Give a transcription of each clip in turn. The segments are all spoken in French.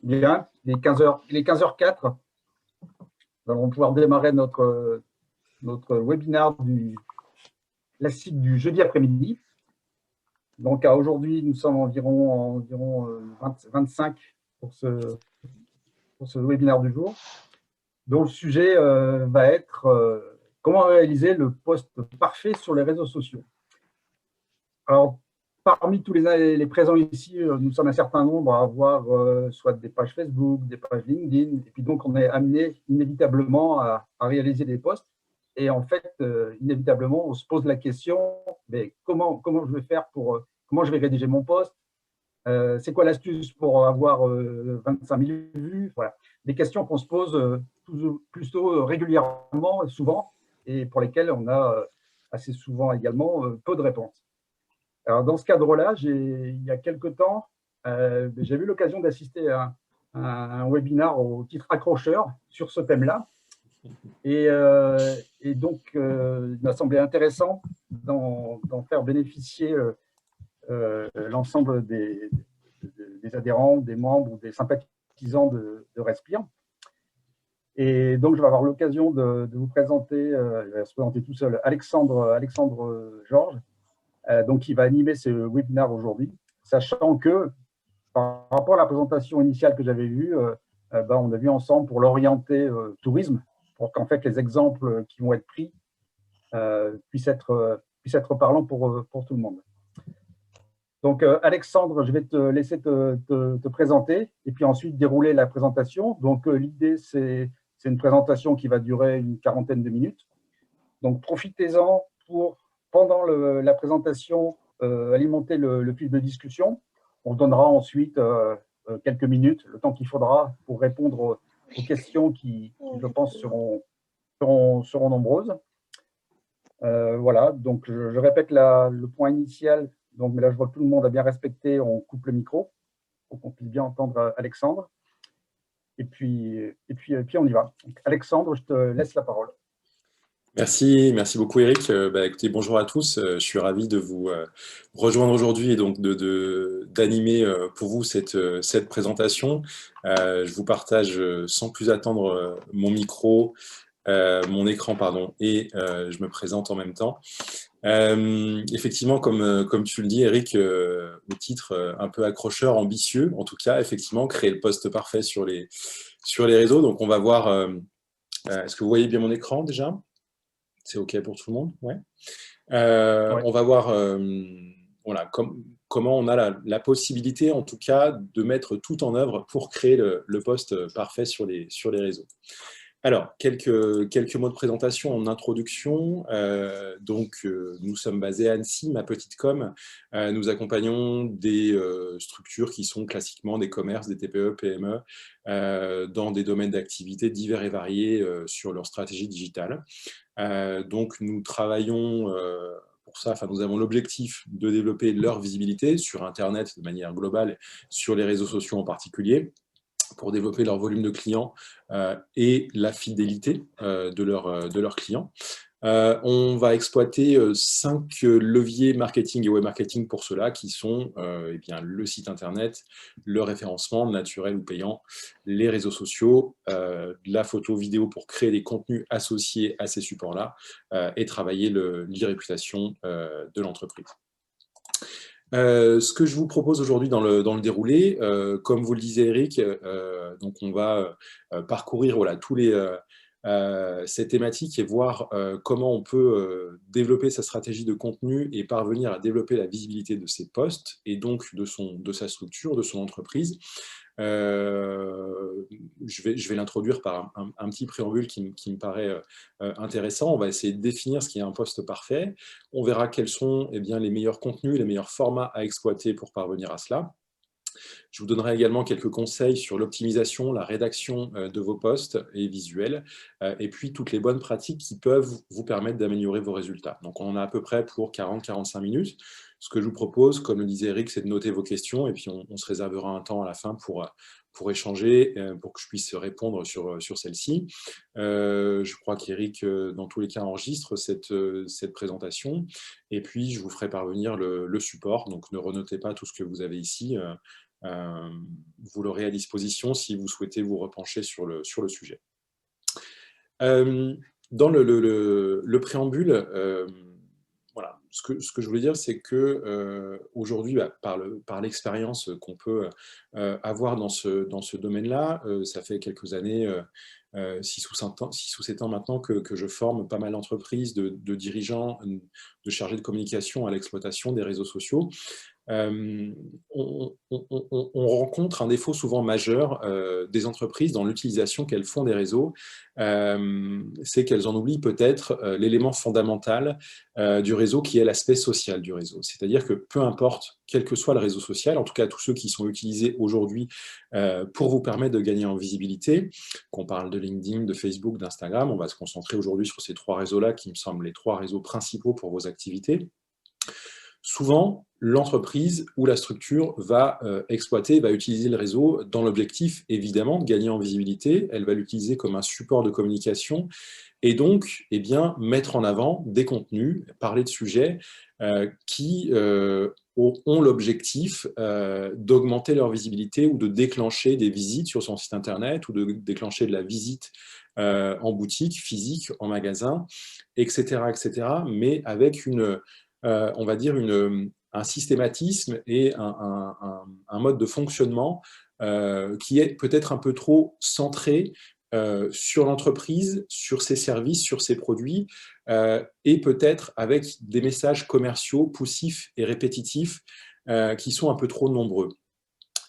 Bien, il est 15h04. Nous allons pouvoir démarrer notre webinaire classique du jeudi après-midi. Donc, aujourd'hui, nous sommes environ 25 pour ce webinaire du jour, dont le sujet va être comment réaliser le post parfait sur les réseaux sociaux. Alors, parmi tous les présents ici, nous sommes un certain nombre à avoir soit des pages Facebook, des pages LinkedIn, et puis donc on est amené inévitablement à réaliser des posts. Et en fait, inévitablement, on se pose la question, mais comment je vais faire comment je vais rédiger mon post? C'est quoi l'astuce pour avoir 25 000 vues? Voilà. Des questions qu'on se pose plutôt régulièrement, souvent, et pour lesquelles on a assez souvent également peu de réponses. Alors, dans ce cadre-là, il y a quelque temps, j'ai eu l'occasion d'assister à un webinaire au titre accrocheur sur ce thème-là. Et donc, il m'a semblé intéressant d'en faire bénéficier l'ensemble des adhérents, des membres ou des sympathisants de Respire. Et donc, je vais avoir l'occasion de vous présenter, je vais se présenter tout seul, Alexandre Georges, donc qui va animer ce webinaire aujourd'hui, sachant que par rapport à la présentation initiale que j'avais vue, on a vu ensemble pour l'orienter tourisme, pour qu'en fait les exemples qui vont être pris puissent être parlants pour tout le monde. Donc Alexandre, je vais te laisser te présenter et puis ensuite dérouler la présentation. Donc l'idée, c'est une présentation qui va durer une quarantaine de minutes. Donc profitez-en pour, pendant la présentation, alimenter le fil de discussion. On donnera ensuite quelques minutes, le temps qu'il faudra pour répondre aux questions qui je pense, seront nombreuses. Voilà, donc je répète le point initial. Donc, mais là, je vois que tout le monde a bien respecté. On coupe le micro pour qu'on puisse bien entendre Alexandre. Et puis on y va. Donc, Alexandre, je te laisse la parole. Merci beaucoup Eric. Écoutez, bonjour à tous. Je suis ravi de vous rejoindre aujourd'hui et donc d'animer pour vous cette présentation. Je vous partage sans plus attendre mon micro, mon écran, pardon, et je me présente en même temps. Effectivement, comme tu le dis, Eric, au titre un peu accrocheur, ambitieux, en tout cas, effectivement, créer le post parfait sur les réseaux. Donc, on va voir. Est-ce que vous voyez bien mon écran déjà? C'est OK pour tout le monde? Ouais. Ouais. On va voir voilà, comment on a la possibilité, en tout cas, de mettre tout en œuvre pour créer le post parfait sur les réseaux. Alors, quelques mots de présentation en introduction. Nous sommes basés à Annecy, ma petite com. Nous accompagnons des structures qui sont classiquement des commerces, des TPE, PME, dans des domaines d'activité divers et variés sur leur stratégie digitale. Donc, nous travaillons pour ça, nous avons l'objectif de développer leur visibilité sur Internet de manière globale, sur les réseaux sociaux en particulier, pour développer leur volume de clients et la fidélité de leurs clients. On va exploiter 5 leviers marketing et web marketing pour cela, qui sont le site internet, le référencement naturel ou payant, les réseaux sociaux, la photo, vidéo pour créer des contenus associés à ces supports-là et travailler l'e-réputation de l'entreprise. Ce que je vous propose aujourd'hui dans le déroulé, comme vous le disiez Eric, donc on va parcourir ces thématiques et voir comment on peut développer sa stratégie de contenu et parvenir à développer la visibilité de ses posts et donc de sa structure, de son entreprise. Je vais l'introduire par un petit préambule qui me paraît intéressant. On va essayer de définir ce qui est un post parfait. On verra quels sont les meilleurs contenus, les meilleurs formats à exploiter pour parvenir à cela. Je vous donnerai également quelques conseils sur l'optimisation, la rédaction de vos posts et visuels, et puis toutes les bonnes pratiques qui peuvent vous permettre d'améliorer vos résultats. Donc on en a à peu près pour 40-45 minutes. Ce que je vous propose, comme le disait Eric, c'est de noter vos questions, et puis on se réservera un temps à la fin pour échanger, pour que je puisse répondre sur celle-ci. Je crois qu'Eric, dans tous les cas, enregistre cette présentation, et puis je vous ferai parvenir le support. Donc ne renotez pas tout ce que vous avez ici, vous l'aurez à disposition si vous souhaitez vous repencher sur le sujet. Dans le préambule, voilà, ce que je voulais dire, c'est que aujourd'hui, par l'expérience qu'on peut avoir dans ce domaine-là, ça fait quelques années, 6 ou 7 ans maintenant, que je forme pas mal d'entreprises, de dirigeants, de chargés de communication à l'exploitation des réseaux sociaux. On rencontre un défaut souvent majeur des entreprises dans l'utilisation qu'elles font des réseaux, c'est qu'elles en oublient peut-être l'élément fondamental du réseau, qui est l'aspect social du réseau. C'est-à-dire que peu importe, quel que soit le réseau social, en tout cas tous ceux qui sont utilisés aujourd'hui pour vous permettre de gagner en visibilité, qu'on parle de LinkedIn, de Facebook, d'Instagram, on va se concentrer aujourd'hui sur ces 3 réseaux-là qui me semblent les 3 réseaux principaux pour vos activités. Souvent, l'entreprise ou la structure va exploiter, va utiliser le réseau dans l'objectif, évidemment, de gagner en visibilité. Elle va l'utiliser comme un support de communication et donc, eh bien, mettre en avant des contenus, parler de sujets qui ont l'objectif d'augmenter leur visibilité ou de déclencher des visites sur son site internet ou de déclencher de la visite en boutique, physique, en magasin, etc., etc., mais avec on va dire un systématisme et un mode de fonctionnement qui est peut-être un peu trop centré sur l'entreprise, sur ses services, sur ses produits, et peut-être avec des messages commerciaux poussifs et répétitifs qui sont un peu trop nombreux.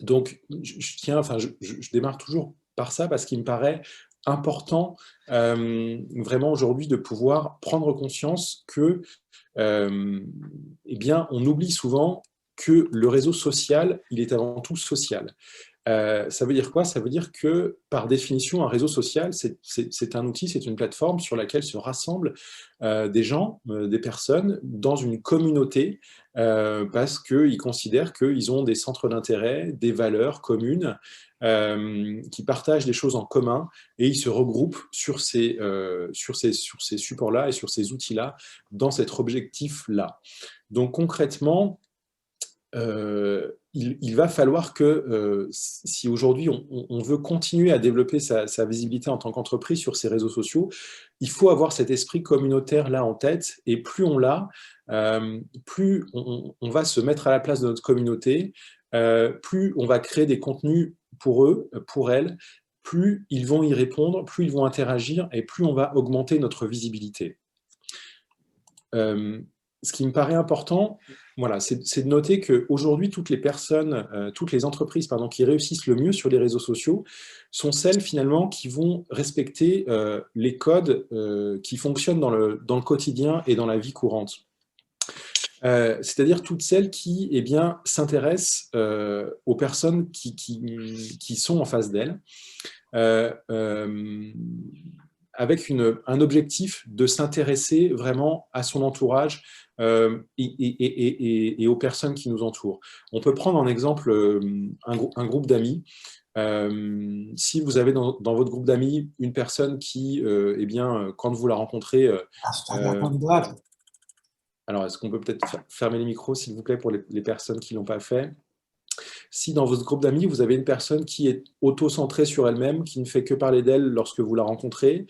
Donc, je démarre toujours par ça parce qu'il me paraît important vraiment aujourd'hui de pouvoir prendre conscience que eh bien, on oublie souvent que le réseau social, il est avant tout social. Ça veut dire quoi? Ça veut dire que, par définition, un réseau social, c'est un outil, c'est une plateforme sur laquelle se rassemblent des gens, des personnes, dans une communauté, parce qu'ils considèrent qu'ils ont des centres d'intérêt, des valeurs communes, qui partagent des choses en commun, et ils se regroupent sur ces supports-là et sur ces outils-là, dans cet objectif-là. Donc concrètement, il va falloir que, si aujourd'hui on veut continuer à développer sa visibilité en tant qu'entreprise sur ces réseaux sociaux, il faut avoir cet esprit communautaire là en tête, et plus on l'a, plus on va se mettre à la place de notre communauté, plus on va créer des contenus pour eux, pour elles, plus ils vont y répondre, plus ils vont interagir, et plus on va augmenter notre visibilité. Ce qui me paraît important, voilà, c'est de noter qu'aujourd'hui, toutes les personnes, toutes les entreprises qui réussissent le mieux sur les réseaux sociaux sont celles finalement qui vont respecter les codes qui fonctionnent dans le quotidien et dans la vie courante. C'est-à-dire toutes celles qui s'intéressent aux personnes qui sont en face d'elles, avec un objectif de s'intéresser vraiment à son entourage et aux personnes qui nous entourent. On peut prendre en exemple un groupe d'amis. Si vous avez dans votre groupe d'amis une personne qui, quand vous la rencontrez... alors, est-ce qu'on peut peut-être fermer les micros, s'il vous plaît, pour les personnes qui ne l'ont pas fait? Si dans votre groupe d'amis, vous avez une personne qui est auto-centrée sur elle-même, qui ne fait que parler d'elle lorsque vous la rencontrez,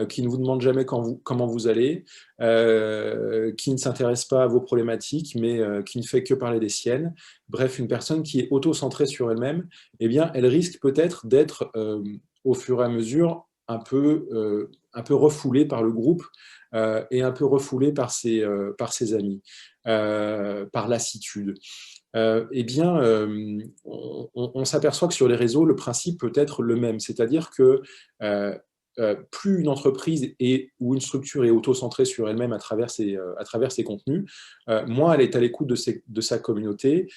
qui ne vous demande jamais comment vous allez, qui ne s'intéresse pas à vos problématiques, mais qui ne fait que parler des siennes, bref, une personne qui est auto-centrée sur elle-même, eh bien, elle risque peut-être d'être, au fur et à mesure, un peu refoulée par le groupe et un peu refoulée par ses amis, par lassitude. On s'aperçoit que sur les réseaux, le principe peut être le même. C'est-à-dire que plus une entreprise ou une structure est auto-centrée sur elle-même à travers ses contenus, moins elle est à l'écoute de sa communauté,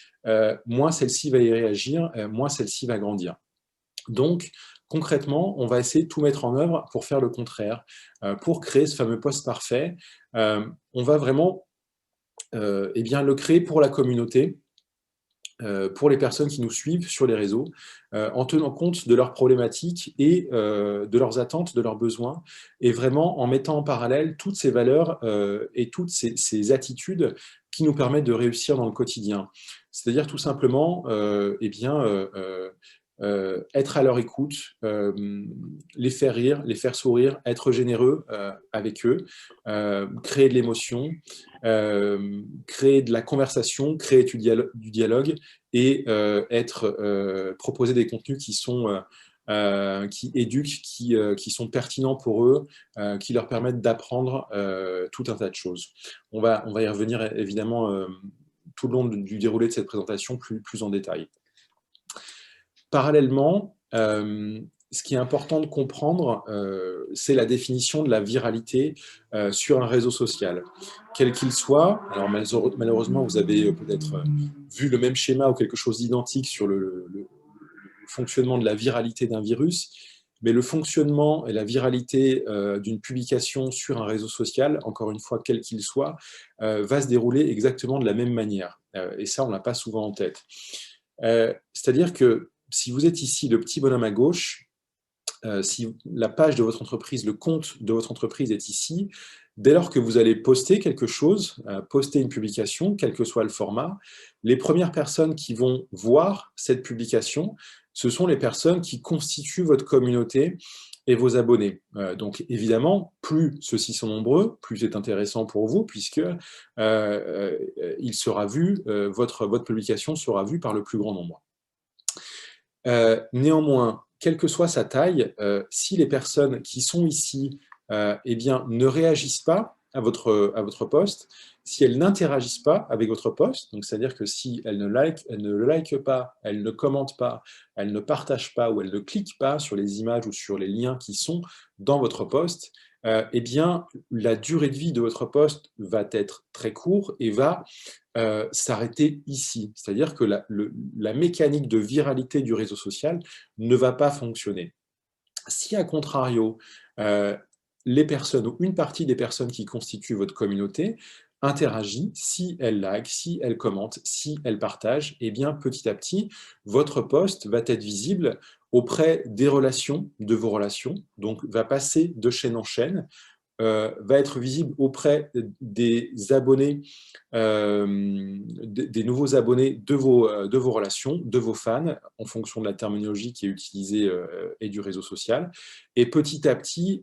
moins celle-ci va y réagir, moins celle-ci va grandir. Donc, concrètement, on va essayer de tout mettre en œuvre pour faire le contraire, pour créer ce fameux post parfait. On va vraiment le créer pour la communauté, pour les personnes qui nous suivent sur les réseaux, en tenant compte de leurs problématiques et de leurs attentes, de leurs besoins, et vraiment en mettant en parallèle toutes ces valeurs et toutes ces attitudes qui nous permettent de réussir dans le quotidien. C'est-à-dire tout simplement être à leur écoute, les faire rire, les faire sourire, être généreux avec eux, créer de l'émotion, créer de la conversation, créer du dialogue et proposer des contenus qui éduquent, qui sont pertinents pour eux, qui leur permettent d'apprendre tout un tas de choses. On va y revenir évidemment tout le long du déroulé de cette présentation plus en détail. Parallèlement, ce qui est important de comprendre, c'est la définition de la viralité sur un réseau social, quel qu'il soit. Alors malheureusement, vous avez peut-être vu le même schéma ou quelque chose d'identique sur le fonctionnement de la viralité d'un virus, mais le fonctionnement et la viralité d'une publication sur un réseau social, encore une fois, quel qu'il soit, va se dérouler exactement de la même manière. Et ça, on ne l'a pas souvent en tête. C'est-à-dire que si vous êtes ici, le petit bonhomme à gauche, si la page de votre entreprise, le compte de votre entreprise est ici, dès lors que vous allez poster quelque chose, poster une publication, quel que soit le format, les premières personnes qui vont voir cette publication, ce sont les personnes qui constituent votre communauté et vos abonnés. Donc évidemment, plus ceux-ci sont nombreux, plus c'est intéressant pour vous, puisque il sera vu, votre publication sera vue par le plus grand nombre. Néanmoins, quelle que soit sa taille, si les personnes qui sont ici ne réagissent pas à votre post, si elles n'interagissent pas avec votre post, donc c'est-à-dire que si elles ne le likent pas, elles ne commentent pas, elles ne partagent pas ou elles ne cliquent pas sur les images ou sur les liens qui sont dans votre post, la durée de vie de votre post va être très courte et va s'arrêter ici. C'est-à-dire que la mécanique de viralité du réseau social ne va pas fonctionner. Si, à contrario, les personnes ou une partie des personnes qui constituent votre communauté interagit, si elles like, si elles commentent, si elles partagent, petit à petit, votre post va être visible auprès des relations, de vos relations, donc va passer de chaîne en chaîne, va être visible auprès des abonnés, des nouveaux abonnés de vos relations, de vos fans, en fonction de la terminologie qui est utilisée et du réseau social. Et petit à petit,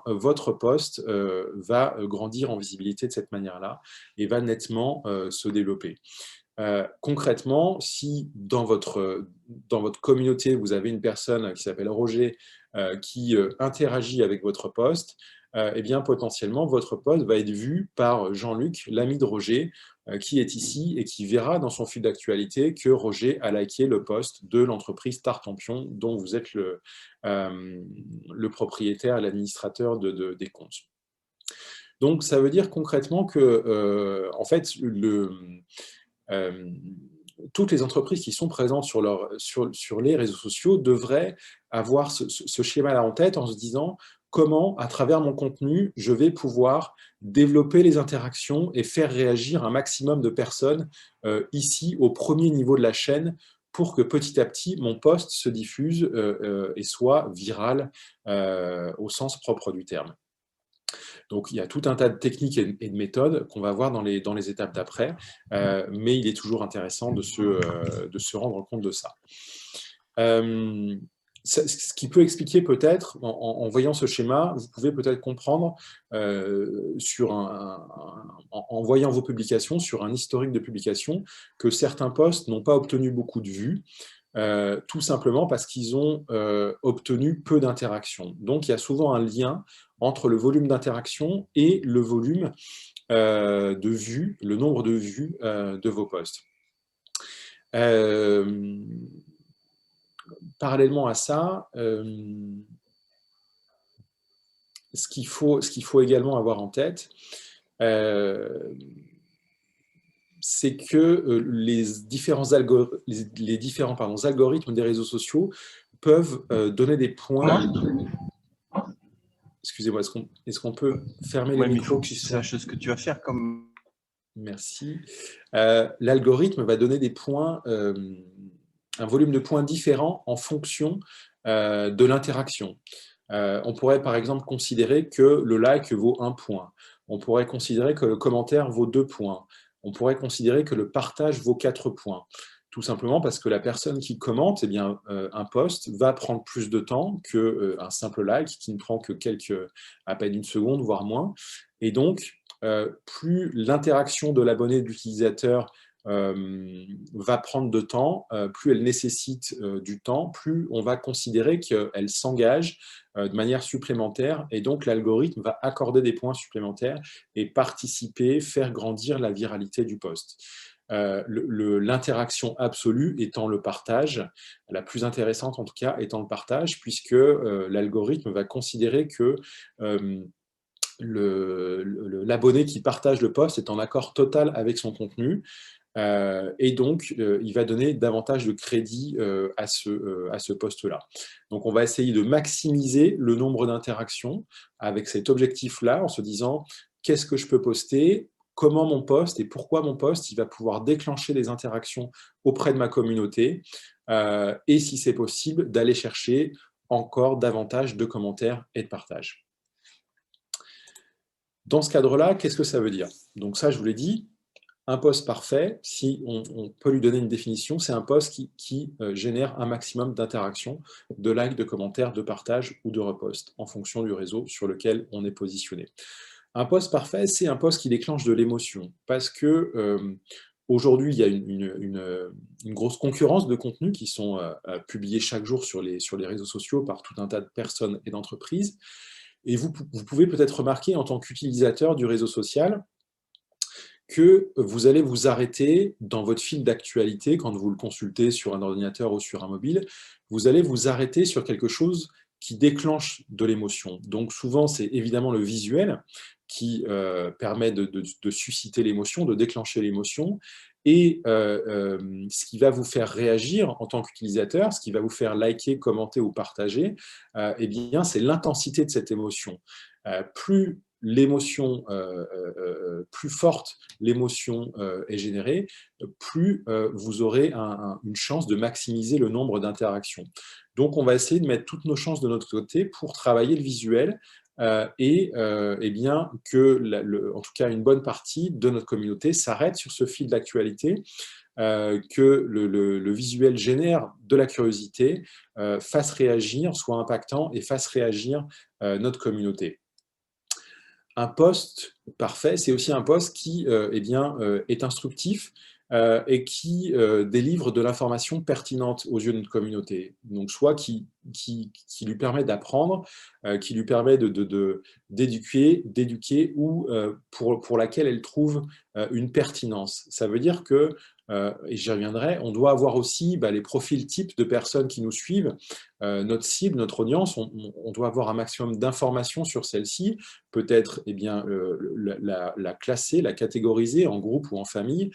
votre post va grandir en visibilité de cette manière-là et va nettement se développer. Concrètement, si dans votre communauté, vous avez une personne qui s'appelle Roger qui interagit avec votre post, potentiellement, votre post va être vu par Jean-Luc, l'ami de Roger, qui est ici et qui verra dans son fil d'actualité que Roger a liké le post de l'entreprise Tartampion, dont vous êtes le propriétaire et l'administrateur des comptes. Donc, ça veut dire concrètement que, en fait, toutes les entreprises qui sont présentes sur les réseaux sociaux devraient avoir ce schéma-là en tête en se disant comment, à travers mon contenu, je vais pouvoir développer les interactions et faire réagir un maximum de personnes ici, au premier niveau de la chaîne, pour que petit à petit, mon post se diffuse et soit viral au sens propre du terme. Donc, il y a tout un tas de techniques et de méthodes qu'on va voir dans les étapes d'après, mais il est toujours intéressant de se rendre compte de ça. Ce qui peut expliquer peut-être, en voyant ce schéma, vous pouvez peut-être comprendre, en voyant vos publications, sur un historique de publication, que certains posts n'ont pas obtenu beaucoup de vues, tout simplement parce qu'ils ont obtenu peu d'interactions. Donc, il y a souvent un lien entre le volume d'interaction et le volume de vues, le nombre de vues de vos posts. Parallèlement à ça, ce qu'il faut également avoir en tête, c'est que les différents algorithmes des réseaux sociaux peuvent donner des points. Excusez-moi, est-ce qu'on peut fermer les micros? Il faut que tu saches ce que tu vas faire comme... Merci. L'algorithme va donner des points, un volume de points différent en fonction de l'interaction. On pourrait par exemple considérer que le like vaut 1 point. On pourrait considérer que le commentaire vaut 2 points. on pourrait considérer que le partage vaut 4 points. Tout simplement parce que la personne qui commente, eh bien, un post va prendre plus de temps qu'un simple like qui ne prend que à peine une seconde, voire moins. Et donc, plus l'interaction de l'abonné et de l'utilisateur va prendre de temps, plus elle nécessite du temps, plus on va considérer qu'elle s'engage de manière supplémentaire, et donc l'algorithme va accorder des points supplémentaires et participer, faire grandir la viralité du post. L'interaction absolue étant le partage, la plus intéressante en tout cas étant le partage, puisque l'algorithme va considérer que l'abonné qui partage le post est en accord total avec son contenu, et donc il va donner davantage de crédit à ce post-là. Donc on va essayer de maximiser le nombre d'interactions avec cet objectif-là, en se disant qu'est-ce que je peux poster, comment mon post et pourquoi mon post il va pouvoir déclencher des interactions auprès de ma communauté, et si c'est possible, d'aller chercher encore davantage de commentaires et de partages. Dans ce cadre-là, qu'est-ce que ça veut dire? Donc ça, je vous l'ai dit, un post parfait, si on peut lui donner une définition, c'est un post qui génère un maximum d'interactions, de likes, de commentaires, de partages ou de reposts, en fonction du réseau sur lequel on est positionné. Un post parfait, c'est un post qui déclenche de l'émotion, parce que aujourd'hui, il y a une grosse concurrence de contenus qui sont publiés chaque jour sur les réseaux sociaux par tout un tas de personnes et d'entreprises. Et vous pouvez peut-être remarquer en tant qu'utilisateur du réseau social que vous allez vous arrêter dans votre fil d'actualité, quand vous le consultez sur un ordinateur ou sur un mobile, vous allez vous arrêter sur quelque chose qui déclenche de l'émotion. Donc souvent, c'est évidemment le visuel qui permet de susciter l'émotion, de déclencher l'émotion, et ce qui va vous faire réagir en tant qu'utilisateur, ce qui va vous faire liker, commenter ou partager, eh bien, c'est l'intensité de cette émotion. Plus l'émotion, plus forte l'émotion est générée, plus vous aurez une chance de maximiser le nombre d'interactions. Donc, on va essayer de mettre toutes nos chances de notre côté pour travailler le visuel, et bien que, en tout cas, une bonne partie de notre communauté s'arrête sur ce fil d'actualité, que le visuel génère de la curiosité, fasse réagir, soit impactant et fasse réagir notre communauté. Un post parfait, c'est aussi un post qui est instructif et qui délivre de l'information pertinente aux yeux de notre communauté. Donc, soit qui lui permet d'apprendre, qui lui permet d'éduquer ou pour laquelle elle trouve une pertinence. Ça veut dire que, et j'y reviendrai, on doit avoir aussi les profils types de personnes qui nous suivent, notre cible, notre audience, on doit avoir un maximum d'informations sur celle-ci, peut-être la classer, la catégoriser en groupe ou en famille,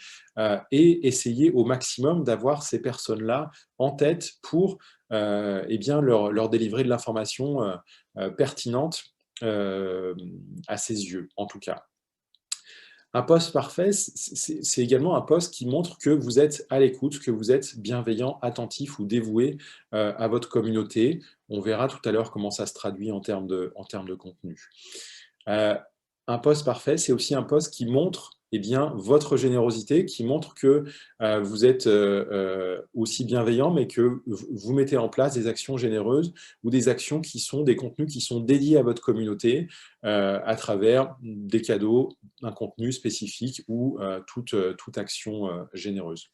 et essayer au maximum d'avoir ces personnes-là en tête pour leur délivrer de l'information pertinente à ses yeux, en tout cas. Un post parfait, c'est également un post qui montre que vous êtes à l'écoute, que vous êtes bienveillant, attentif ou dévoué à votre communauté. On verra tout à l'heure comment ça se traduit en termes de contenu. Un post parfait, c'est aussi un post qui montre votre générosité, qui montre que vous êtes aussi bienveillant, mais que vous mettez en place des actions généreuses ou des actions qui sont des contenus qui sont dédiés à votre communauté à travers des cadeaux, un contenu spécifique ou toute action généreuse.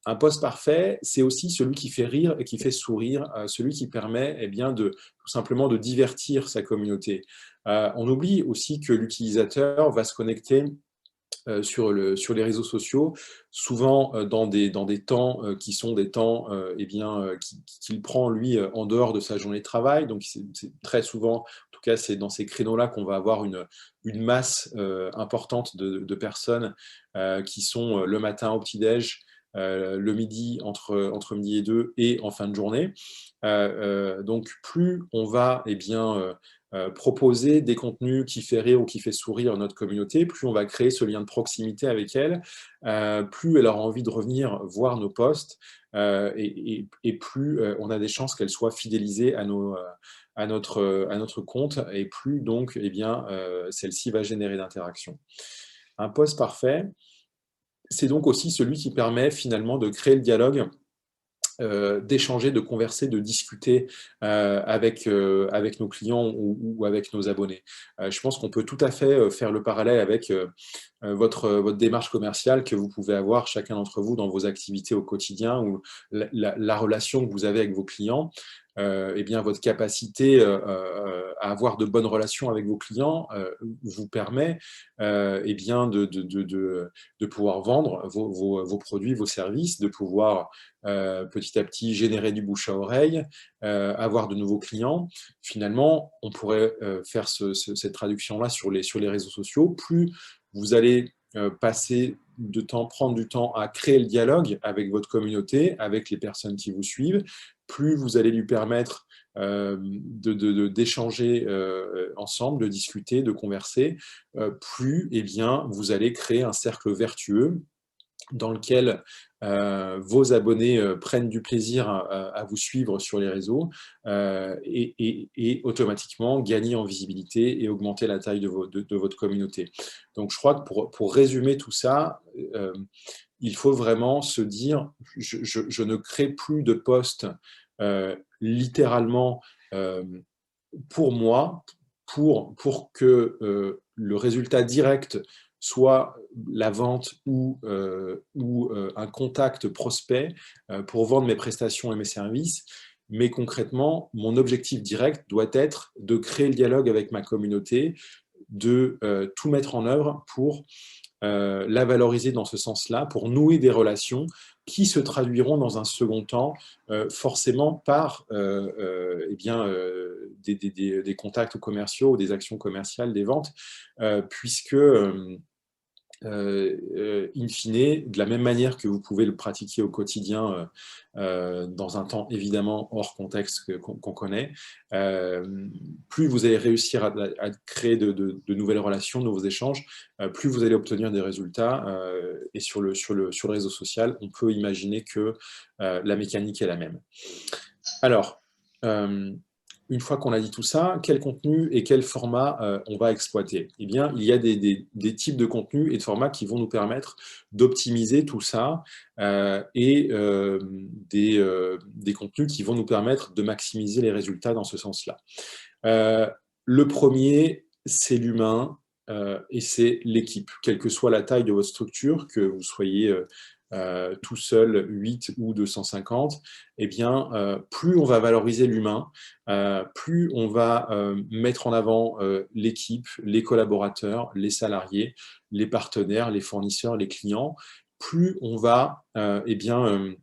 Un post parfait, c'est aussi celui qui fait rire et qui fait sourire, celui qui permet tout simplement de divertir sa communauté. On oublie aussi que l'utilisateur va se connecter sur les réseaux sociaux, souvent dans des temps qui sont des temps qu'il prend lui en dehors de sa journée de travail. Donc c'est très souvent, en tout cas c'est dans ces créneaux-là qu'on va avoir une masse importante de personnes qui sont le matin au petit-déj, le midi entre midi et 2 et en fin de journée. Donc plus on va proposer des contenus qui fait rire ou qui fait sourire notre communauté, plus on va créer ce lien de proximité avec elle, plus elle aura envie de revenir voir nos posts, et plus on a des chances qu'elle soit fidélisée à notre compte, et plus donc celle-ci va générer d'interactions. Un post parfait, c'est donc aussi celui qui permet finalement de créer le dialogue, d'échanger, de converser, de discuter avec nos clients ou avec nos abonnés. Je pense qu'on peut tout à fait faire le parallèle avec votre démarche commerciale que vous pouvez avoir chacun d'entre vous dans vos activités au quotidien ou la relation que vous avez avec vos clients. Eh bien, votre capacité à avoir de bonnes relations avec vos clients vous permet eh bien, de pouvoir vendre vos produits, vos services, de pouvoir petit à petit générer du bouche à oreille, avoir de nouveaux clients. Finalement, on pourrait faire cette traduction-là sur les réseaux sociaux. Plus vous allez prendre du temps à créer le dialogue avec votre communauté, avec les personnes qui vous suivent, plus vous allez lui permettre d'échanger ensemble, de discuter, de converser, plus eh bien, vous allez créer un cercle vertueux dans lequel vos abonnés prennent du plaisir à vous suivre sur les réseaux et automatiquement gagner en visibilité et augmenter la taille de votre communauté. Donc je crois que pour résumer tout ça, il faut vraiment se dire, je ne crée plus de posts littéralement pour moi, pour que le résultat direct soit la vente ou un contact prospect pour vendre mes prestations et mes services. Mais concrètement, mon objectif direct doit être de créer le dialogue avec ma communauté, de tout mettre en œuvre pour la valoriser dans ce sens-là, pour nouer des relations qui se traduiront dans un second temps forcément par eh bien, des contacts commerciaux, des actions commerciales, des ventes, puisque in fine, de la même manière que vous pouvez le pratiquer au quotidien dans un temps évidemment hors contexte qu'on connaît, plus vous allez réussir à créer de nouvelles relations, de nouveaux échanges, plus vous allez obtenir des résultats. Et sur le réseau social, on peut imaginer que la mécanique est la même. Alors, une fois qu'on a dit tout ça, quel contenu et quel format on va exploiter? Eh bien, il y a des types de contenus et de formats qui vont nous permettre d'optimiser tout ça et des contenus qui vont nous permettre de maximiser les résultats dans ce sens-là. Le premier, c'est l'humain et c'est l'équipe. Quelle que soit la taille de votre structure, que vous soyez tout seul 8 ou 250, eh bien, plus on va valoriser l'humain, plus on va mettre en avant l'équipe, les collaborateurs, les salariés, les partenaires, les fournisseurs, les clients, plus on va eh bien,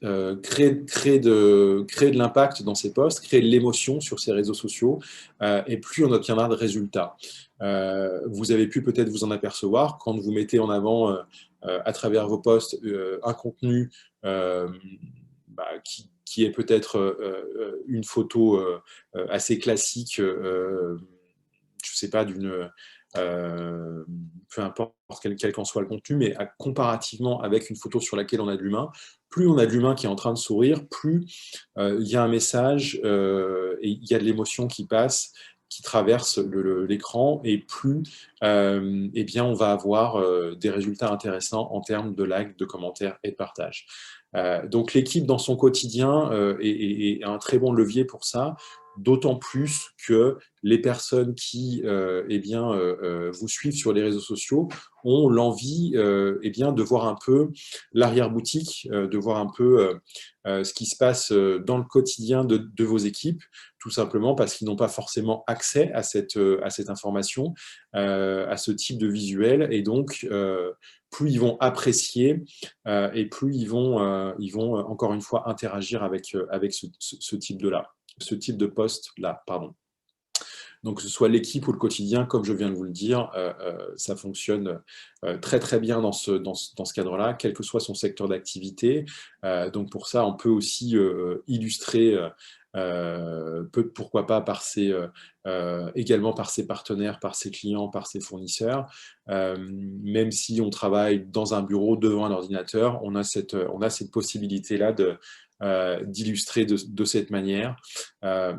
créer de l'impact dans ces posts, créer de l'émotion sur ces réseaux sociaux, et plus on obtiendra de résultats. Vous avez pu peut-être vous en apercevoir quand vous mettez en avant à travers vos posts un contenu qui est peut-être une photo assez classique, je ne sais pas, peu importe quel qu'en soit le contenu, mais comparativement avec une photo sur laquelle on a de l'humain, plus on a de l'humain qui est en train de sourire, plus il y a un message et il y a de l'émotion qui passe, qui traverse l'écran, et plus eh bien, on va avoir des résultats intéressants en termes de likes, de commentaires et de partage. Donc l'équipe dans son quotidien est un très bon levier pour ça, d'autant plus que les personnes qui eh bien, vous suivent sur les réseaux sociaux ont l'envie eh bien, de voir un peu l'arrière-boutique, de voir un peu ce qui se passe dans le quotidien de vos équipes, tout simplement parce qu'ils n'ont pas forcément accès à cette information, à ce type de visuel, et donc plus ils vont apprécier et plus ils vont encore une fois interagir avec ce type de post-là, pardon. Donc, que ce soit l'équipe ou le quotidien, comme je viens de vous le dire, ça fonctionne très très bien dans ce cadre-là, quel que soit son secteur d'activité. Donc, pour ça, on peut aussi illustrer, pourquoi pas, également par ses partenaires, par ses clients, par ses fournisseurs. Même si on travaille dans un bureau devant un ordinateur, on a cette possibilité-là d'illustrer de cette manière.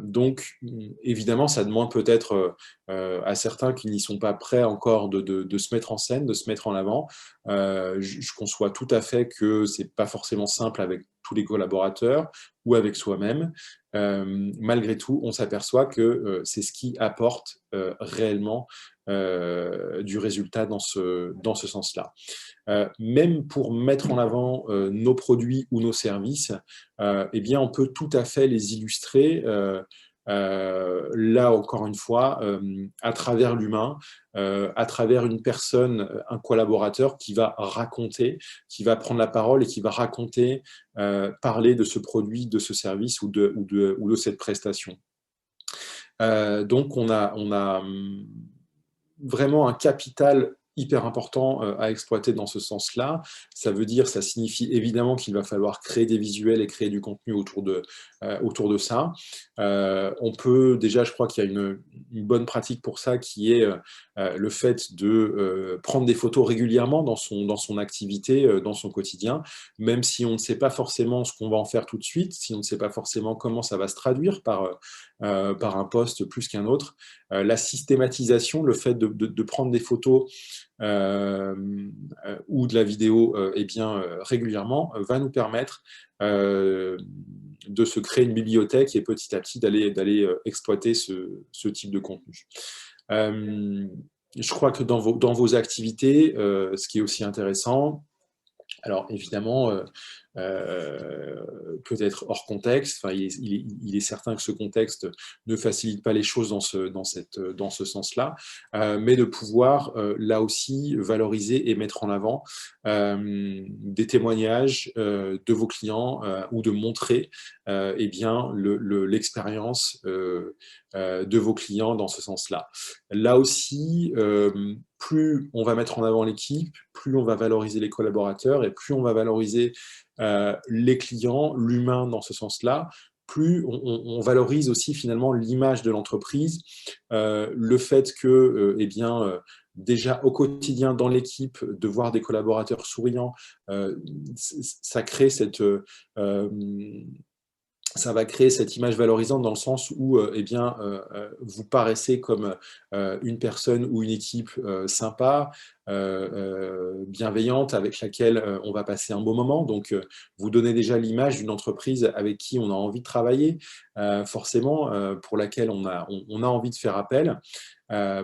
Donc, évidemment, ça demande peut-être à certains qui n'y sont pas prêts encore de se mettre en scène, de se mettre en avant. Je conçois tout à fait que ce n'est pas forcément simple avec tous les collaborateurs ou avec soi-même. Malgré tout, on s'aperçoit que c'est ce qui apporte réellement du résultat dans ce sens-là. Même pour mettre en avant nos produits ou nos services, eh bien, on peut tout à fait les illustrer, là encore une fois, à travers l'humain, à travers une personne, un collaborateur qui va raconter, qui va prendre la parole et qui va raconter, parler de ce produit, de ce service ou de cette prestation. Donc, on a vraiment un capital hyper important à exploiter dans ce sens-là. Ça signifie évidemment qu'il va falloir créer des visuels et créer du contenu autour de ça. On peut déjà, je crois qu'il y a une bonne pratique pour ça, qui est le fait de prendre des photos régulièrement dans son activité, dans son quotidien, même si on ne sait pas forcément ce qu'on va en faire tout de suite, si on ne sait pas forcément comment ça va se traduire par un post plus qu'un autre. La systématisation, le fait de prendre des photos ou de la vidéo régulièrement va nous permettre de se créer une bibliothèque et petit à petit d'aller exploiter ce type de contenu. Je crois que dans vos activités, ce qui est aussi intéressant, alors évidemment, peut-être hors contexte, enfin, il est certain que ce contexte ne facilite pas les choses dans ce sens-là, mais de pouvoir là aussi valoriser et mettre en avant des témoignages de vos clients ou de montrer eh bien, l'expérience de vos clients dans ce sens-là. Là aussi, plus on va mettre en avant l'équipe, plus on va valoriser les collaborateurs et plus on va valoriser les clients, l'humain dans ce sens-là, plus on valorise aussi finalement l'image de l'entreprise, le fait que, déjà au quotidien dans l'équipe, de voir des collaborateurs souriants, ça crée ça va créer cette image valorisante dans le sens où vous paraissez comme une personne ou une équipe sympa, bienveillante, avec laquelle on va passer un bon moment. Donc, vous donnez déjà l'image d'une entreprise avec qui on a envie de travailler, forcément, pour laquelle on a envie de faire appel.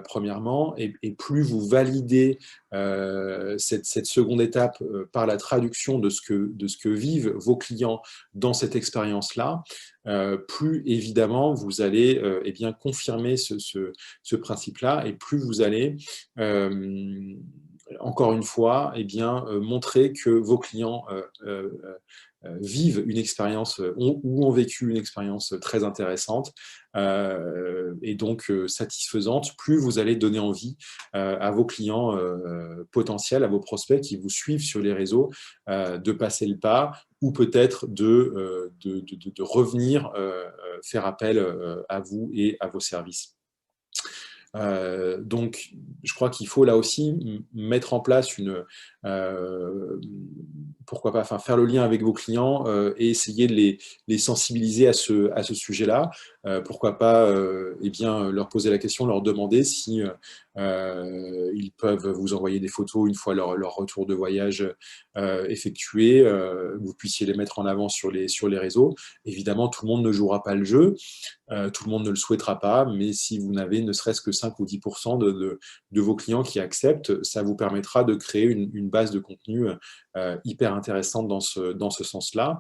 Premièrement, et plus vous validez cette seconde étape par la traduction de ce que vivent vos clients dans cette expérience-là, plus évidemment vous allez confirmer ce principe-là, et plus vous allez encore une fois montrer que vos clients vivent une expérience ou ont vécu une expérience très intéressante et donc satisfaisante, plus vous allez donner envie à vos clients potentiels, à vos prospects qui vous suivent sur les réseaux de passer le pas ou peut-être de revenir faire appel à vous et à vos services. Donc, je crois qu'il faut là aussi mettre en place pourquoi pas, faire le lien avec vos clients et essayer de les sensibiliser à ce sujet-là. Pourquoi pas leur poser la question, leur demander si ils peuvent vous envoyer des photos une fois leur retour de voyage effectué, vous puissiez les mettre en avant sur les réseaux. Évidemment, tout le monde ne jouera pas le jeu, tout le monde ne le souhaitera pas, mais si vous n'avez ne serait-ce que 5 ou 10% de vos clients qui acceptent, ça vous permettra de créer une base de contenu hyper intéressante dans ce sens-là.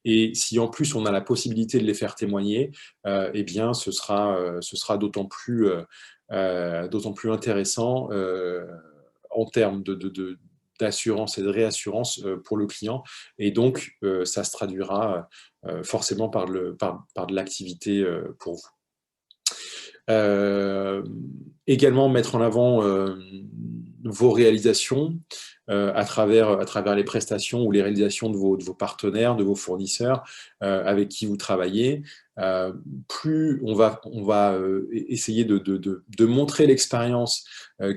Et si en plus on a la possibilité de les faire témoigner, ce sera d'autant plus intéressant en termes d'assurance et de réassurance pour le client, et donc ça se traduira forcément par de l'activité pour vous. Également mettre en avant vos réalisations à travers les prestations ou les réalisations de vos partenaires, de vos fournisseurs avec qui vous travaillez. Plus on va essayer de montrer l'expérience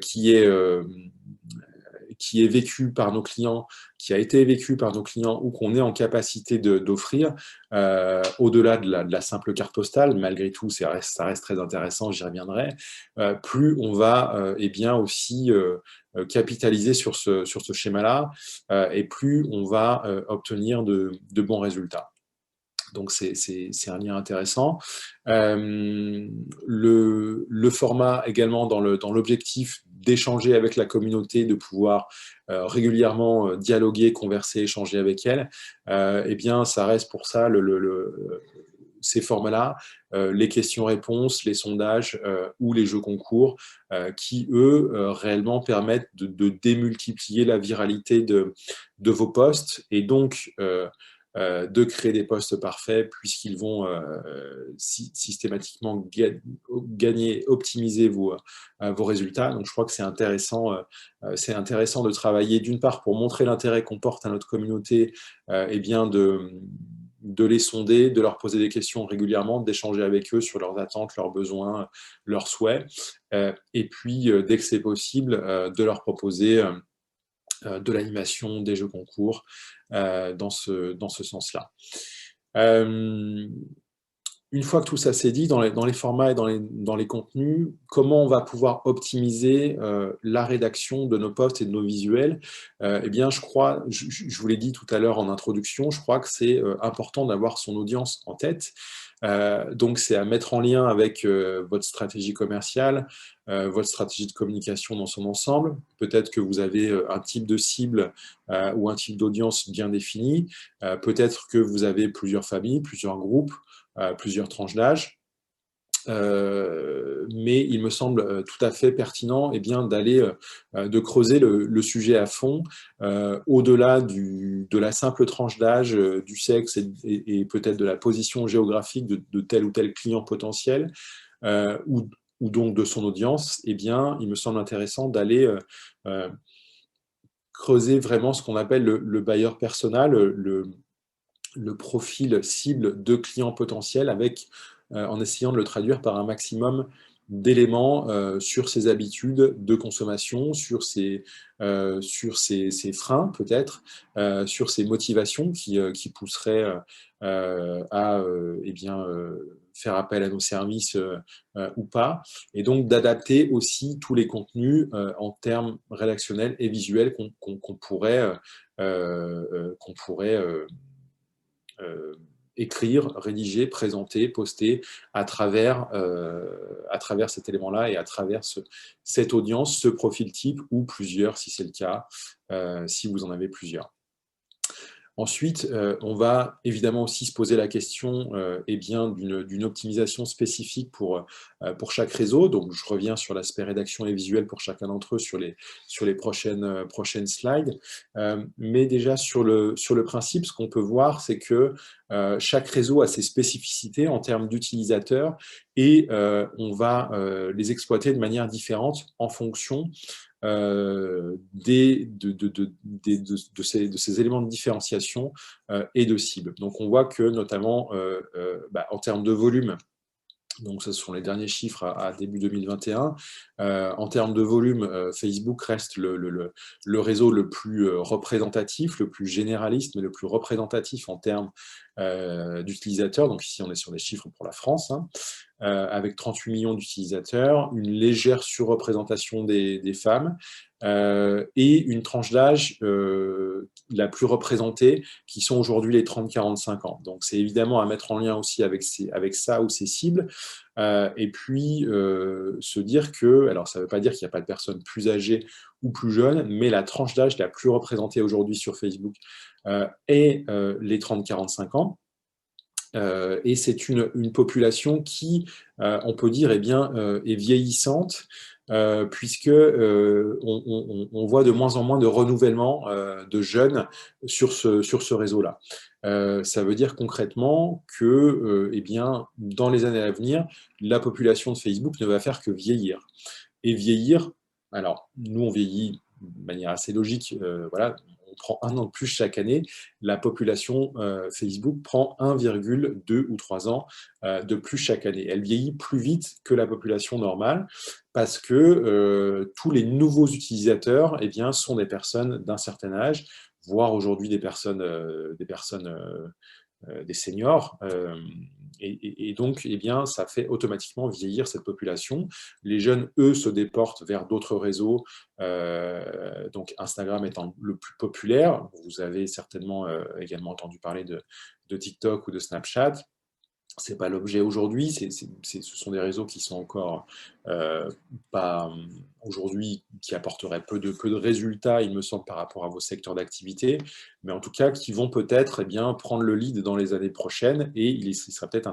qui est qui est vécu par nos clients, qui a été vécu par nos clients ou qu'on est en capacité d'offrir, au-delà de la simple carte postale, malgré tout, ça reste très intéressant, j'y reviendrai, plus on va eh bien aussi capitaliser sur ce schéma-là et plus on va obtenir de bons résultats. Donc, c'est un lien intéressant. Le format également dans l'objectif d'échanger avec la communauté, de pouvoir régulièrement dialoguer, converser, échanger avec elle, eh bien, ça reste pour ça ces formats-là, les questions-réponses, les sondages ou les jeux concours qui, eux, réellement permettent de démultiplier la viralité de vos posts et donc de créer des posts parfaits puisqu'ils vont systématiquement gagner, optimiser vos résultats. Donc, je crois que c'est intéressant de travailler d'une part pour montrer l'intérêt qu'on porte à notre communauté, et bien de les sonder, de leur poser des questions régulièrement, d'échanger avec eux sur leurs attentes, leurs besoins, leurs souhaits, et puis, dès que c'est possible, de leur proposer de l'animation, des jeux concours, dans ce sens-là. Une fois que tout ça s'est dit, dans les formats et dans les contenus, comment on va pouvoir optimiser la rédaction de nos posts et de nos visuels? Eh bien, je crois, je vous l'ai dit tout à l'heure en introduction, je crois que c'est important d'avoir son audience en tête. Donc, c'est à mettre en lien avec votre stratégie commerciale, votre stratégie de communication dans son ensemble. Peut-être que vous avez un type de cible ou un type d'audience bien défini. Peut-être que vous avez plusieurs familles, plusieurs groupes, plusieurs tranches d'âge. Mais il me semble tout à fait pertinent d'aller de creuser le sujet à fond, au-delà de la simple tranche d'âge, du sexe et peut-être de la position géographique de tel ou tel client potentiel, ou donc de son audience. Eh bien, il me semble intéressant d'aller creuser vraiment ce qu'on appelle le buyer persona, le profil cible de clients potentiels en essayant de le traduire par un maximum d'éléments sur ses habitudes de consommation, sur ses freins peut-être, sur ses motivations qui pousseraient à faire appel à nos services ou pas, et donc d'adapter aussi tous les contenus en termes rédactionnels et visuels qu'on pourrait écrire, rédiger, présenter, poster à travers cet élément-là et à travers cette audience, ce profil type, ou plusieurs si c'est le cas, si vous en avez plusieurs. Ensuite, on va évidemment aussi se poser la question d'une optimisation spécifique pour chaque réseau. Donc, je reviens sur l'aspect rédaction et visuel pour chacun d'entre eux sur les prochaines slides. Mais déjà, sur le principe, ce qu'on peut voir, c'est que chaque réseau a ses spécificités en termes d'utilisateurs et on va les exploiter de manière différente en fonction de ces éléments de différenciation et de cible. Donc, on voit que notamment en termes de volume, donc ce sont les derniers chiffres à début 2021, en termes de volume, Facebook reste le réseau le plus représentatif, le plus généraliste, mais le plus représentatif en termes d'utilisateurs. Donc ici, on est sur les chiffres pour la France, avec 38 millions d'utilisateurs, une légère surreprésentation des femmes, et une tranche d'âge la plus représentée, qui sont aujourd'hui les 30-45 ans. Donc, c'est évidemment à mettre en lien aussi avec ça ou ces cibles. Et puis, se dire que, alors ça ne veut pas dire qu'il n'y a pas de personnes plus âgées ou plus jeunes, mais la tranche d'âge la plus représentée aujourd'hui sur Facebook est les 30-45 ans. Et c'est une population qui, on peut dire, est vieillissante, puisque on voit de moins en moins de renouvellement de jeunes sur ce réseau-là. Ça veut dire concrètement que, dans les années à venir, la population de Facebook ne va faire que vieillir. Et vieillir, alors nous on vieillit de manière assez logique, voilà. prend 1 an de plus chaque année, la population Facebook prend 1,2 ou 3 ans de plus chaque année. Elle vieillit plus vite que la population normale parce que tous les nouveaux utilisateurs eh bien, sont des personnes d'un certain âge, voire aujourd'hui des seniors, et donc eh bien, ça fait automatiquement vieillir cette population. Les jeunes, eux, se déportent vers d'autres réseaux, donc Instagram étant le plus populaire. Vous avez certainement également entendu parler de TikTok ou de Snapchat. Ce n'est pas l'objet aujourd'hui, ce sont des réseaux qui sont encore pas aujourd'hui, qui apporteraient peu de résultats, il me semble, par rapport à vos secteurs d'activité, mais en tout cas qui vont peut-être prendre le lead dans les années prochaines, et il sera peut-être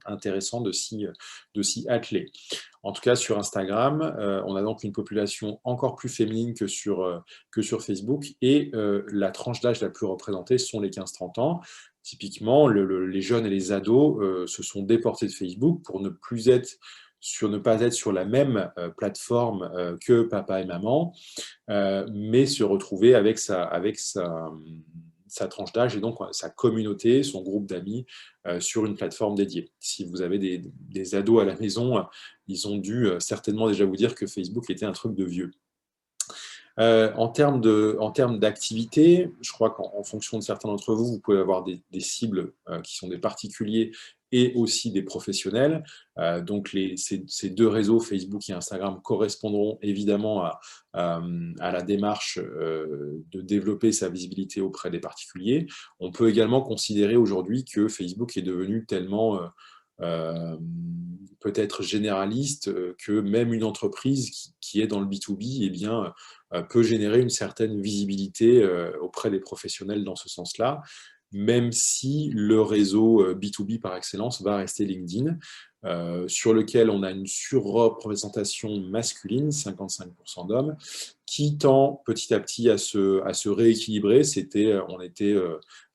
intéressant de s'y atteler. En tout cas, sur Instagram, on a donc une population encore plus féminine que sur Facebook, et la tranche d'âge la plus représentée sont les 15-30 ans. Typiquement, les jeunes et les ados se sont déportés de Facebook pour ne pas être sur la même plateforme que papa et maman, mais se retrouver avec sa tranche d'âge et donc sa communauté, son groupe d'amis sur une plateforme dédiée. Si vous avez des ados à la maison, ils ont dû certainement déjà vous dire que Facebook était un truc de vieux. En termes d'activité, je crois qu'en fonction de certains d'entre vous, vous pouvez avoir des cibles qui sont des particuliers et aussi des professionnels. Donc ces deux réseaux, Facebook et Instagram, correspondront évidemment à la démarche de développer sa visibilité auprès des particuliers. On peut également considérer aujourd'hui que Facebook est devenu tellement peut-être généraliste que même une entreprise qui est dans le B2B eh bien, peut générer une certaine visibilité auprès des professionnels dans ce sens-là, même si le réseau B2B par excellence va rester LinkedIn, sur lequel on a une surreprésentation masculine, 55% d'hommes, qui tend petit à petit à se rééquilibrer. On était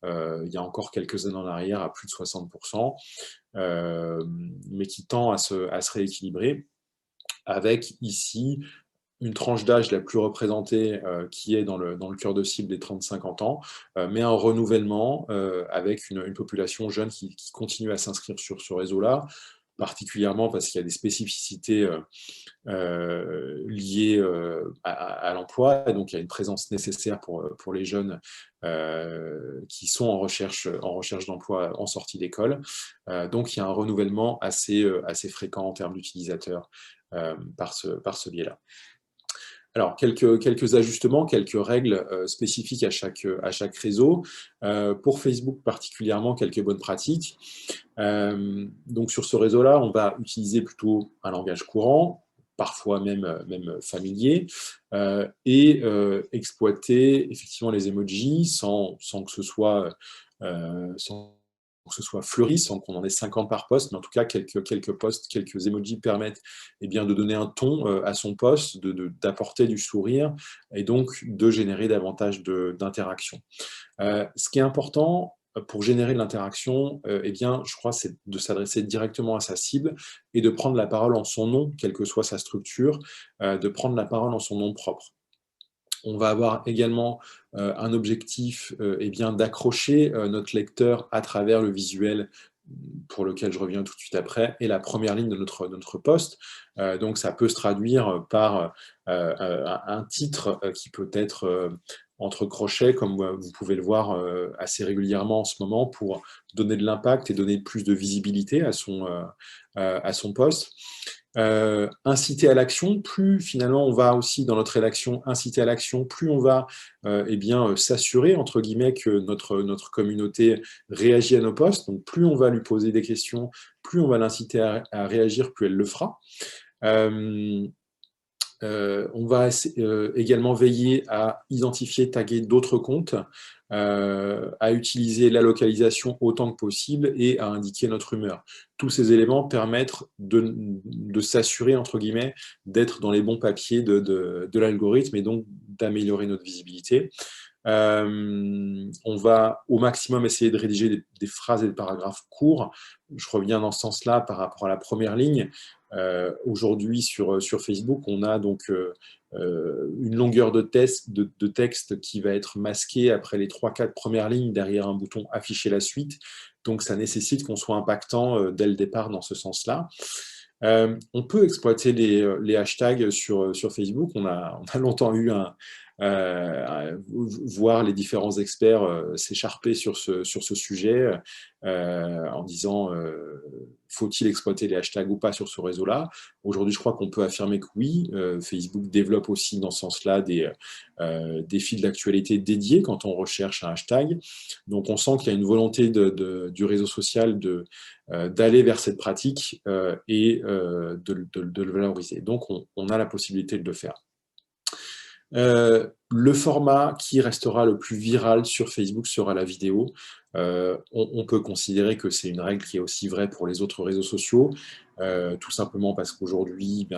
il y a encore quelques années en arrière à plus de 60%, mais qui tend à se rééquilibrer, avec ici une tranche d'âge la plus représentée qui est dans le cœur de cible des 30-50 ans, mais un renouvellement avec une population jeune qui continue à s'inscrire sur ce réseau-là, particulièrement parce qu'il y a des spécificités liées à l'emploi, et donc il y a une présence nécessaire pour les jeunes qui sont en recherche d'emploi en sortie d'école. Donc il y a un renouvellement assez fréquent en termes d'utilisateurs par ce biais-là. Alors, quelques ajustements, quelques règles spécifiques à chaque réseau. Pour Facebook particulièrement, quelques bonnes pratiques. Donc, sur ce réseau-là, on va utiliser plutôt un langage courant, parfois même familier, et exploiter effectivement les emojis sans que ce soit fleuri, sans qu'on en ait 50 par poste, mais en tout cas, quelques posts, quelques emojis permettent de donner un ton à son post, d'apporter du sourire, et donc de générer davantage d'interaction. Ce qui est important pour générer de l'interaction, je crois, c'est de s'adresser directement à sa cible et de prendre la parole en son nom, quelle que soit sa structure, de prendre la parole en son nom propre. On va avoir également un objectif d'accrocher notre lecteur à travers le visuel, pour lequel je reviens tout de suite après, et la première ligne de notre post. Donc ça peut se traduire par un titre qui peut être entre crochets, comme vous pouvez le voir assez régulièrement en ce moment, pour donner de l'impact et donner plus de visibilité à son post. Inciter à l'action, plus finalement on va aussi dans notre rédaction inciter à l'action, plus on va s'assurer entre guillemets que notre communauté réagit à nos posts. Donc plus on va lui poser des questions, plus on va l'inciter à réagir, plus elle le fera. On va également veiller à identifier, taguer d'autres comptes, à utiliser la localisation autant que possible et à indiquer notre humeur. Tous ces éléments permettent de s'assurer, entre guillemets, d'être dans les bons papiers de l'algorithme et donc d'améliorer notre visibilité. On va au maximum essayer de rédiger des phrases et des paragraphes courts. Je reviens dans ce sens-là par rapport à la première ligne. Aujourd'hui, sur Facebook, on a donc une longueur de texte qui va être masquée après les 3-4 premières lignes derrière un bouton « Afficher la suite ». Donc, ça nécessite qu'on soit impactant dès le départ dans ce sens-là. On peut exploiter les hashtags sur Facebook. On a longtemps eu voir les différents experts s'écharper sur ce sujet en disant faut-il exploiter les hashtags ou pas sur ce réseau-là. Aujourd'hui, je crois qu'on peut affirmer que oui. Facebook développe aussi dans ce sens-là des fils d'actualité dédiés quand on recherche un hashtag. Donc, on sent qu'il y a une volonté du réseau social d'aller vers cette pratique et de le valoriser. Donc, on a la possibilité de le faire. Le format qui restera le plus viral sur Facebook sera la vidéo. On peut considérer que c'est une règle qui est aussi vraie pour les autres réseaux sociaux, tout simplement parce qu'aujourd'hui,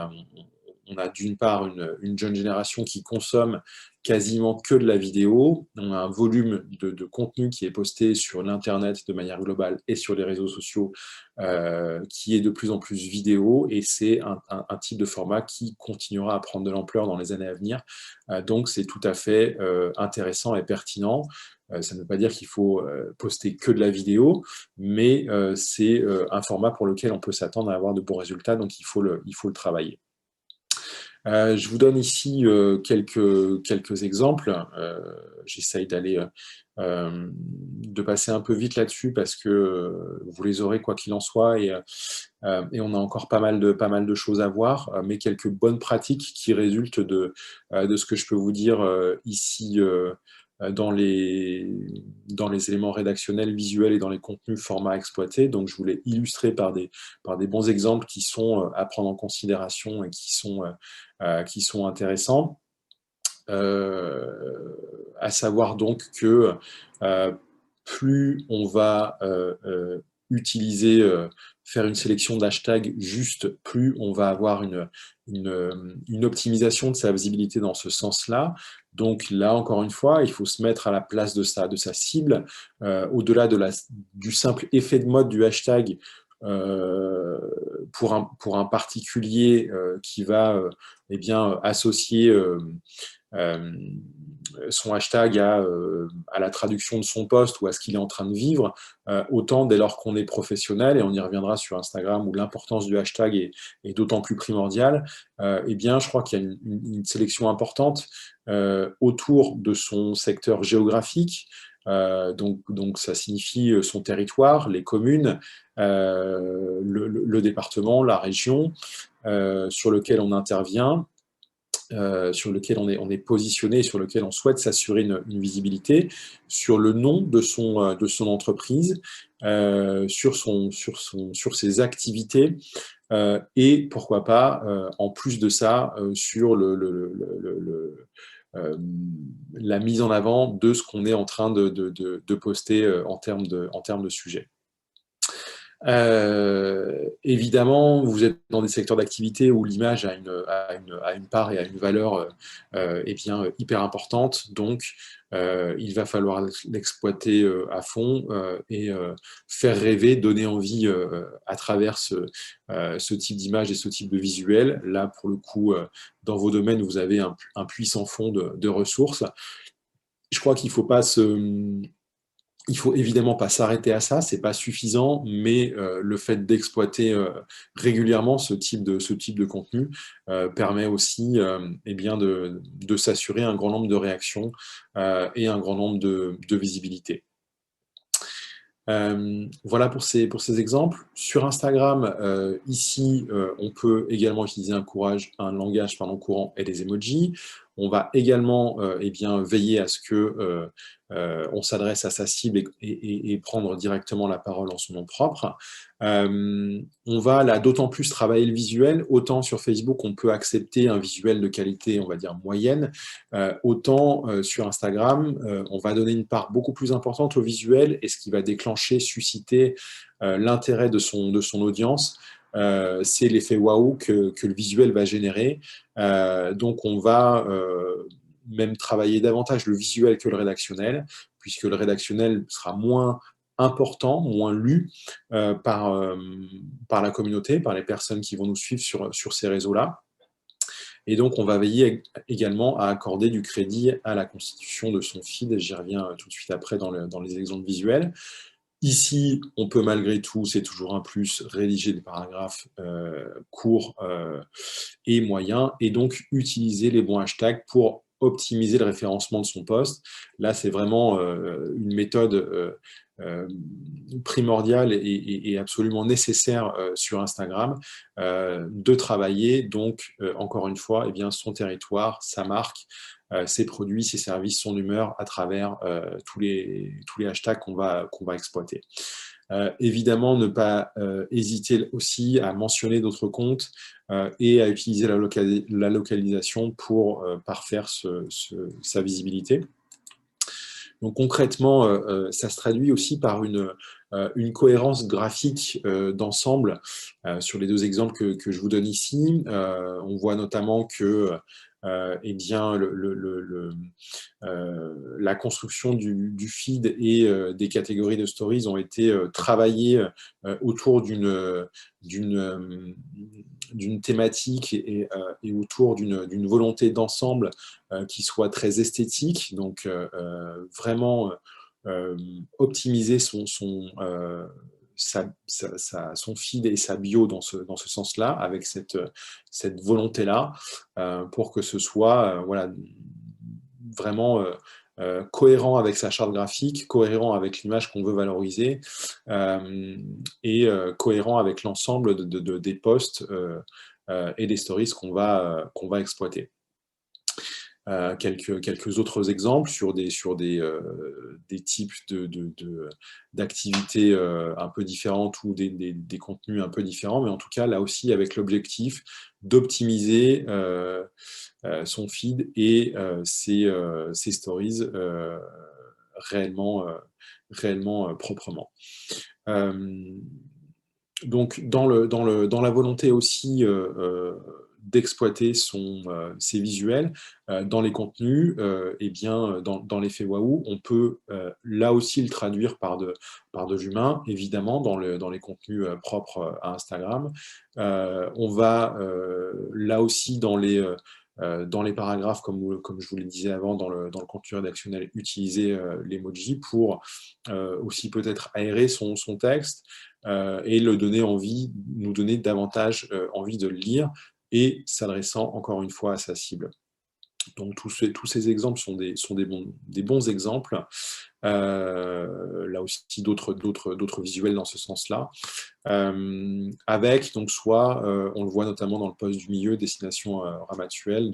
on a d'une part une jeune génération qui consomme quasiment que de la vidéo. On a un volume de contenu qui est posté sur l'Internet de manière globale et sur les réseaux sociaux qui est de plus en plus vidéo, et c'est un type de format qui continuera à prendre de l'ampleur dans les années à venir. Donc c'est tout à fait intéressant et pertinent. Ça ne veut pas dire qu'il faut poster que de la vidéo, mais c'est un format pour lequel on peut s'attendre à avoir de bons résultats, donc il faut le travailler. Je vous donne ici quelques exemples. J'essaye de passer un peu vite là-dessus parce que vous les aurez quoi qu'il en soit, et on a encore pas mal de choses à voir, mais quelques bonnes pratiques qui résultent de ce que je peux vous dire ici dans les éléments rédactionnels, visuels et dans les contenus formats exploités. Donc je voulais illustrer par des bons exemples qui sont à prendre en considération et qui sont intéressants. À savoir donc que plus on va faire une sélection d'hashtags juste, plus on va avoir une optimisation de sa visibilité dans ce sens-là. Donc là, encore une fois, il faut se mettre à la place de sa cible, au-delà du simple effet de mode du hashtag. Pour un particulier qui va associer son hashtag à la traduction de son post ou à ce qu'il est en train de vivre, autant dès lors qu'on est professionnel, et on y reviendra sur Instagram où l'importance du hashtag est d'autant plus primordiale, je crois qu'il y a une sélection importante autour de son secteur géographique. Donc ça signifie son territoire, les communes, le département, la région sur lequel on intervient, sur lequel on est positionné, sur lequel on souhaite s'assurer une visibilité, sur le nom de son entreprise, sur ses activités, et pourquoi pas, en plus de ça, sur la mise en avant de ce qu'on est en train de poster en termes de sujet. Évidemment, vous êtes dans des secteurs d'activité où l'image a une part et a une valeur hyper importante, donc il va falloir l'exploiter à fond et faire rêver, donner envie à travers ce type d'image et ce type de visuel. Là, pour le coup, dans vos domaines, vous avez un puissant fond de ressources. Je crois qu'il faut évidemment pas s'arrêter à ça, c'est pas suffisant, mais le fait d'exploiter régulièrement ce type de contenu permet aussi de s'assurer un grand nombre de réactions et un grand nombre de visibilité. Voilà pour ces exemples. Sur Instagram, ici, on peut également utiliser un langage courant et des emojis. On va également veiller à ce que on s'adresse à sa cible et prendre directement la parole en son nom propre. On va là d'autant plus travailler le visuel. Autant sur Facebook, on peut accepter un visuel de qualité, on va dire moyenne, autant sur Instagram, on va donner une part beaucoup plus importante au visuel, et ce qui va déclencher, susciter l'intérêt de son audience. C'est l'effet waouh que le visuel va générer. Donc on va même travailler davantage le visuel que le rédactionnel, puisque le rédactionnel sera moins important, moins lu par la communauté, par les personnes qui vont nous suivre sur ces réseaux-là. Et donc, on va veiller également à accorder du crédit à la constitution de son feed. J'y reviens tout de suite après dans les exemples visuels. Ici, on peut malgré tout, c'est toujours un plus, rédiger des paragraphes courts et moyens, et donc utiliser les bons hashtags pour optimiser le référencement de son post. Là, c'est vraiment une méthode primordiale et absolument nécessaire sur Instagram, de travailler, donc, encore une fois, eh bien, son territoire, sa marque, ses produits, ses services, son humeur à travers tous les hashtags qu'on va exploiter. Évidemment, ne pas hésiter aussi à mentionner d'autres comptes et à utiliser la localisation pour parfaire sa visibilité. Donc concrètement, ça se traduit aussi par une cohérence graphique d'ensemble. Sur les deux exemples que je vous donne ici, on voit notamment que eh bien, la construction du feed et des catégories de stories ont été travaillées autour d'une thématique et autour d'une volonté d'ensemble qui soit très esthétique, donc vraiment optimiser son feed et sa bio dans ce sens-là, avec cette volonté-là, pour que ce soit voilà, vraiment cohérent avec sa charte graphique, cohérent avec l'image qu'on veut valoriser, et cohérent avec l'ensemble des posts et des stories qu'on va exploiter. Quelques autres exemples sur des types d'activités un peu différentes ou des contenus un peu différents, mais en tout cas, là aussi, avec l'objectif d'optimiser son feed et ses stories réellement proprement. Donc, dans la volonté aussi d'exploiter ses visuels dans les contenus, et bien, dans l'effet waouh, on peut là aussi le traduire par de l'humain, évidemment, dans les contenus propres à Instagram. On va là aussi dans les paragraphes, comme je vous le disais avant, dans le contenu rédactionnel, utiliser l'emoji pour aussi peut-être aérer son texte et nous donner davantage envie de le lire, et s'adressant encore une fois à sa cible. Donc tous ces exemples sont des bons exemples. Là aussi d'autres visuels dans ce sens-là. Avec donc soit, on le voit notamment dans le post du milieu, destination Ramatuelle,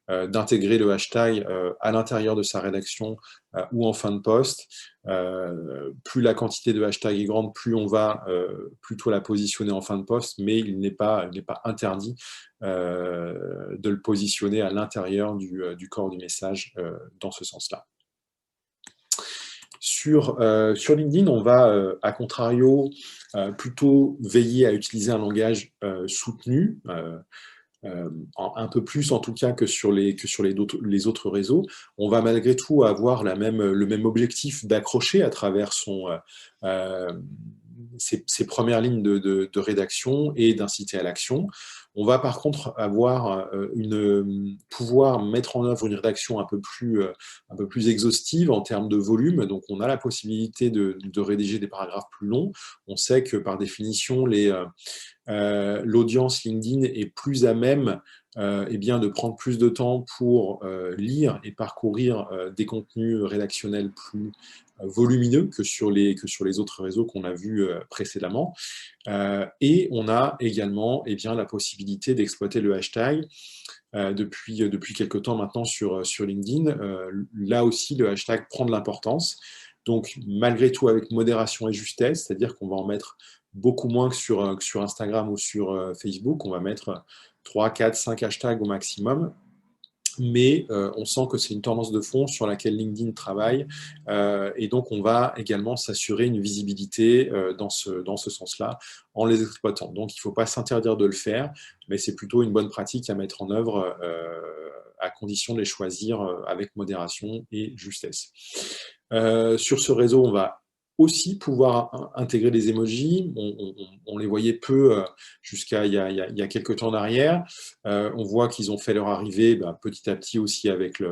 d'intégrer le hashtag à l'intérieur de sa rédaction ou en fin de post. Plus la quantité de hashtags est grande, plus on va plutôt la positionner en fin de post, mais il n'est pas interdit de le positionner à l'intérieur du corps du message dans ce sens-là. Sur LinkedIn, on va, à contrario, plutôt veiller à utiliser un langage soutenu, un peu plus en tout cas que sur les autres réseaux. On va malgré tout avoir le même objectif d'accrocher à travers ses premières lignes de rédaction et d'inciter à l'action. On va par contre pouvoir mettre en œuvre une rédaction un peu plus exhaustive en termes de volume. Donc on a la possibilité de rédiger des paragraphes plus longs. On sait que par définition, l'audience LinkedIn est plus à même eh bien, de prendre plus de temps pour lire et parcourir des contenus rédactionnels plus volumineux que sur les autres réseaux qu'on a vus précédemment. Et on a également eh bien, la possibilité d'exploiter le hashtag depuis quelques temps maintenant sur LinkedIn. Là aussi, le hashtag prend de l'importance. Donc, malgré tout, avec modération et justesse, c'est-à-dire qu'on va en mettre beaucoup moins que sur Instagram ou sur Facebook. On va mettre 3, 4, 5 hashtags au maximum. mais on sent que c'est une tendance de fond sur laquelle LinkedIn travaille, et donc on va également s'assurer une visibilité dans ce sens-là en les exploitant. Donc il ne faut pas s'interdire de le faire, mais c'est plutôt une bonne pratique à mettre en œuvre à condition de les choisir avec modération et justesse. Sur ce réseau, on va aussi pouvoir intégrer des emojis. On les voyait peu jusqu'à il y a quelques temps en arrière. On voit qu'ils ont fait leur arrivée petit à petit aussi avec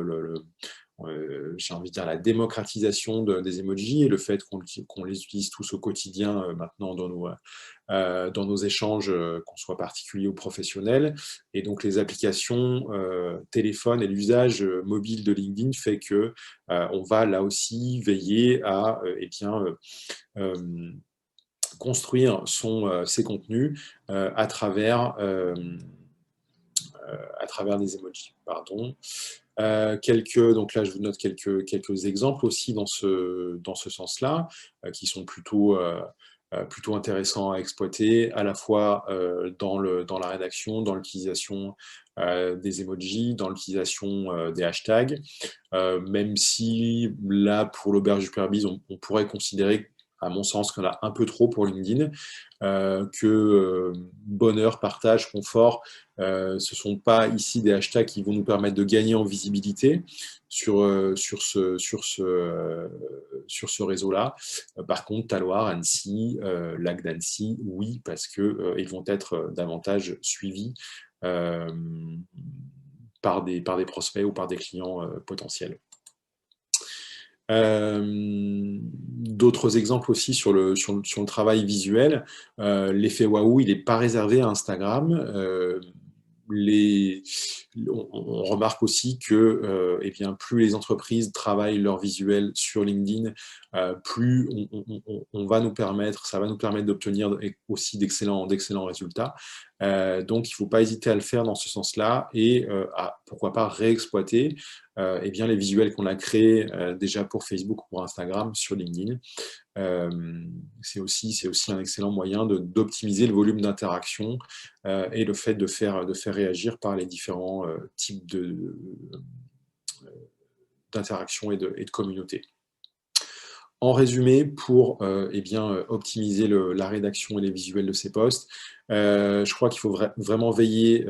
j'ai envie de dire la démocratisation des emojis et le fait qu'on les utilise tous au quotidien maintenant dans nos échanges, qu'on soit particulier ou professionnel. Et donc les applications téléphone et l'usage mobile de LinkedIn fait que on va là aussi veiller à construire ses contenus à travers des emojis. Pardon. Donc là, je vous note quelques exemples aussi dans ce sens-là, qui sont plutôt intéressants à exploiter, à la fois dans la rédaction, dans l'utilisation des emojis, dans l'utilisation des hashtags, même si là, pour l'auberge du Perbise, on pourrait considérer, à mon sens, qu'il y en a un peu trop pour LinkedIn, que bonheur, partage, confort, ce ne sont pas ici des hashtags qui vont nous permettre de gagner en visibilité sur ce réseau-là. Par contre, Taloir, Annecy, Lac d'Annecy, oui, parce qu'ils vont être davantage suivis par des prospects ou par des clients potentiels. D'autres exemples aussi sur le travail visuel. L'effet waouh, il n'est pas réservé à Instagram. On remarque aussi que plus les entreprises travaillent leur visuel sur LinkedIn, plus ça va nous permettre d'obtenir aussi d'excellents résultats. Donc il ne faut pas hésiter à le faire dans ce sens-là et pourquoi pas réexploiter les visuels qu'on a créés déjà pour Facebook ou pour Instagram sur LinkedIn. C'est aussi un excellent moyen d'optimiser le volume d'interaction et le fait de faire réagir par les différents types d'interactions et de communautés. En résumé, pour optimiser la rédaction et les visuels de ces posts, je crois qu'il faut vraiment veiller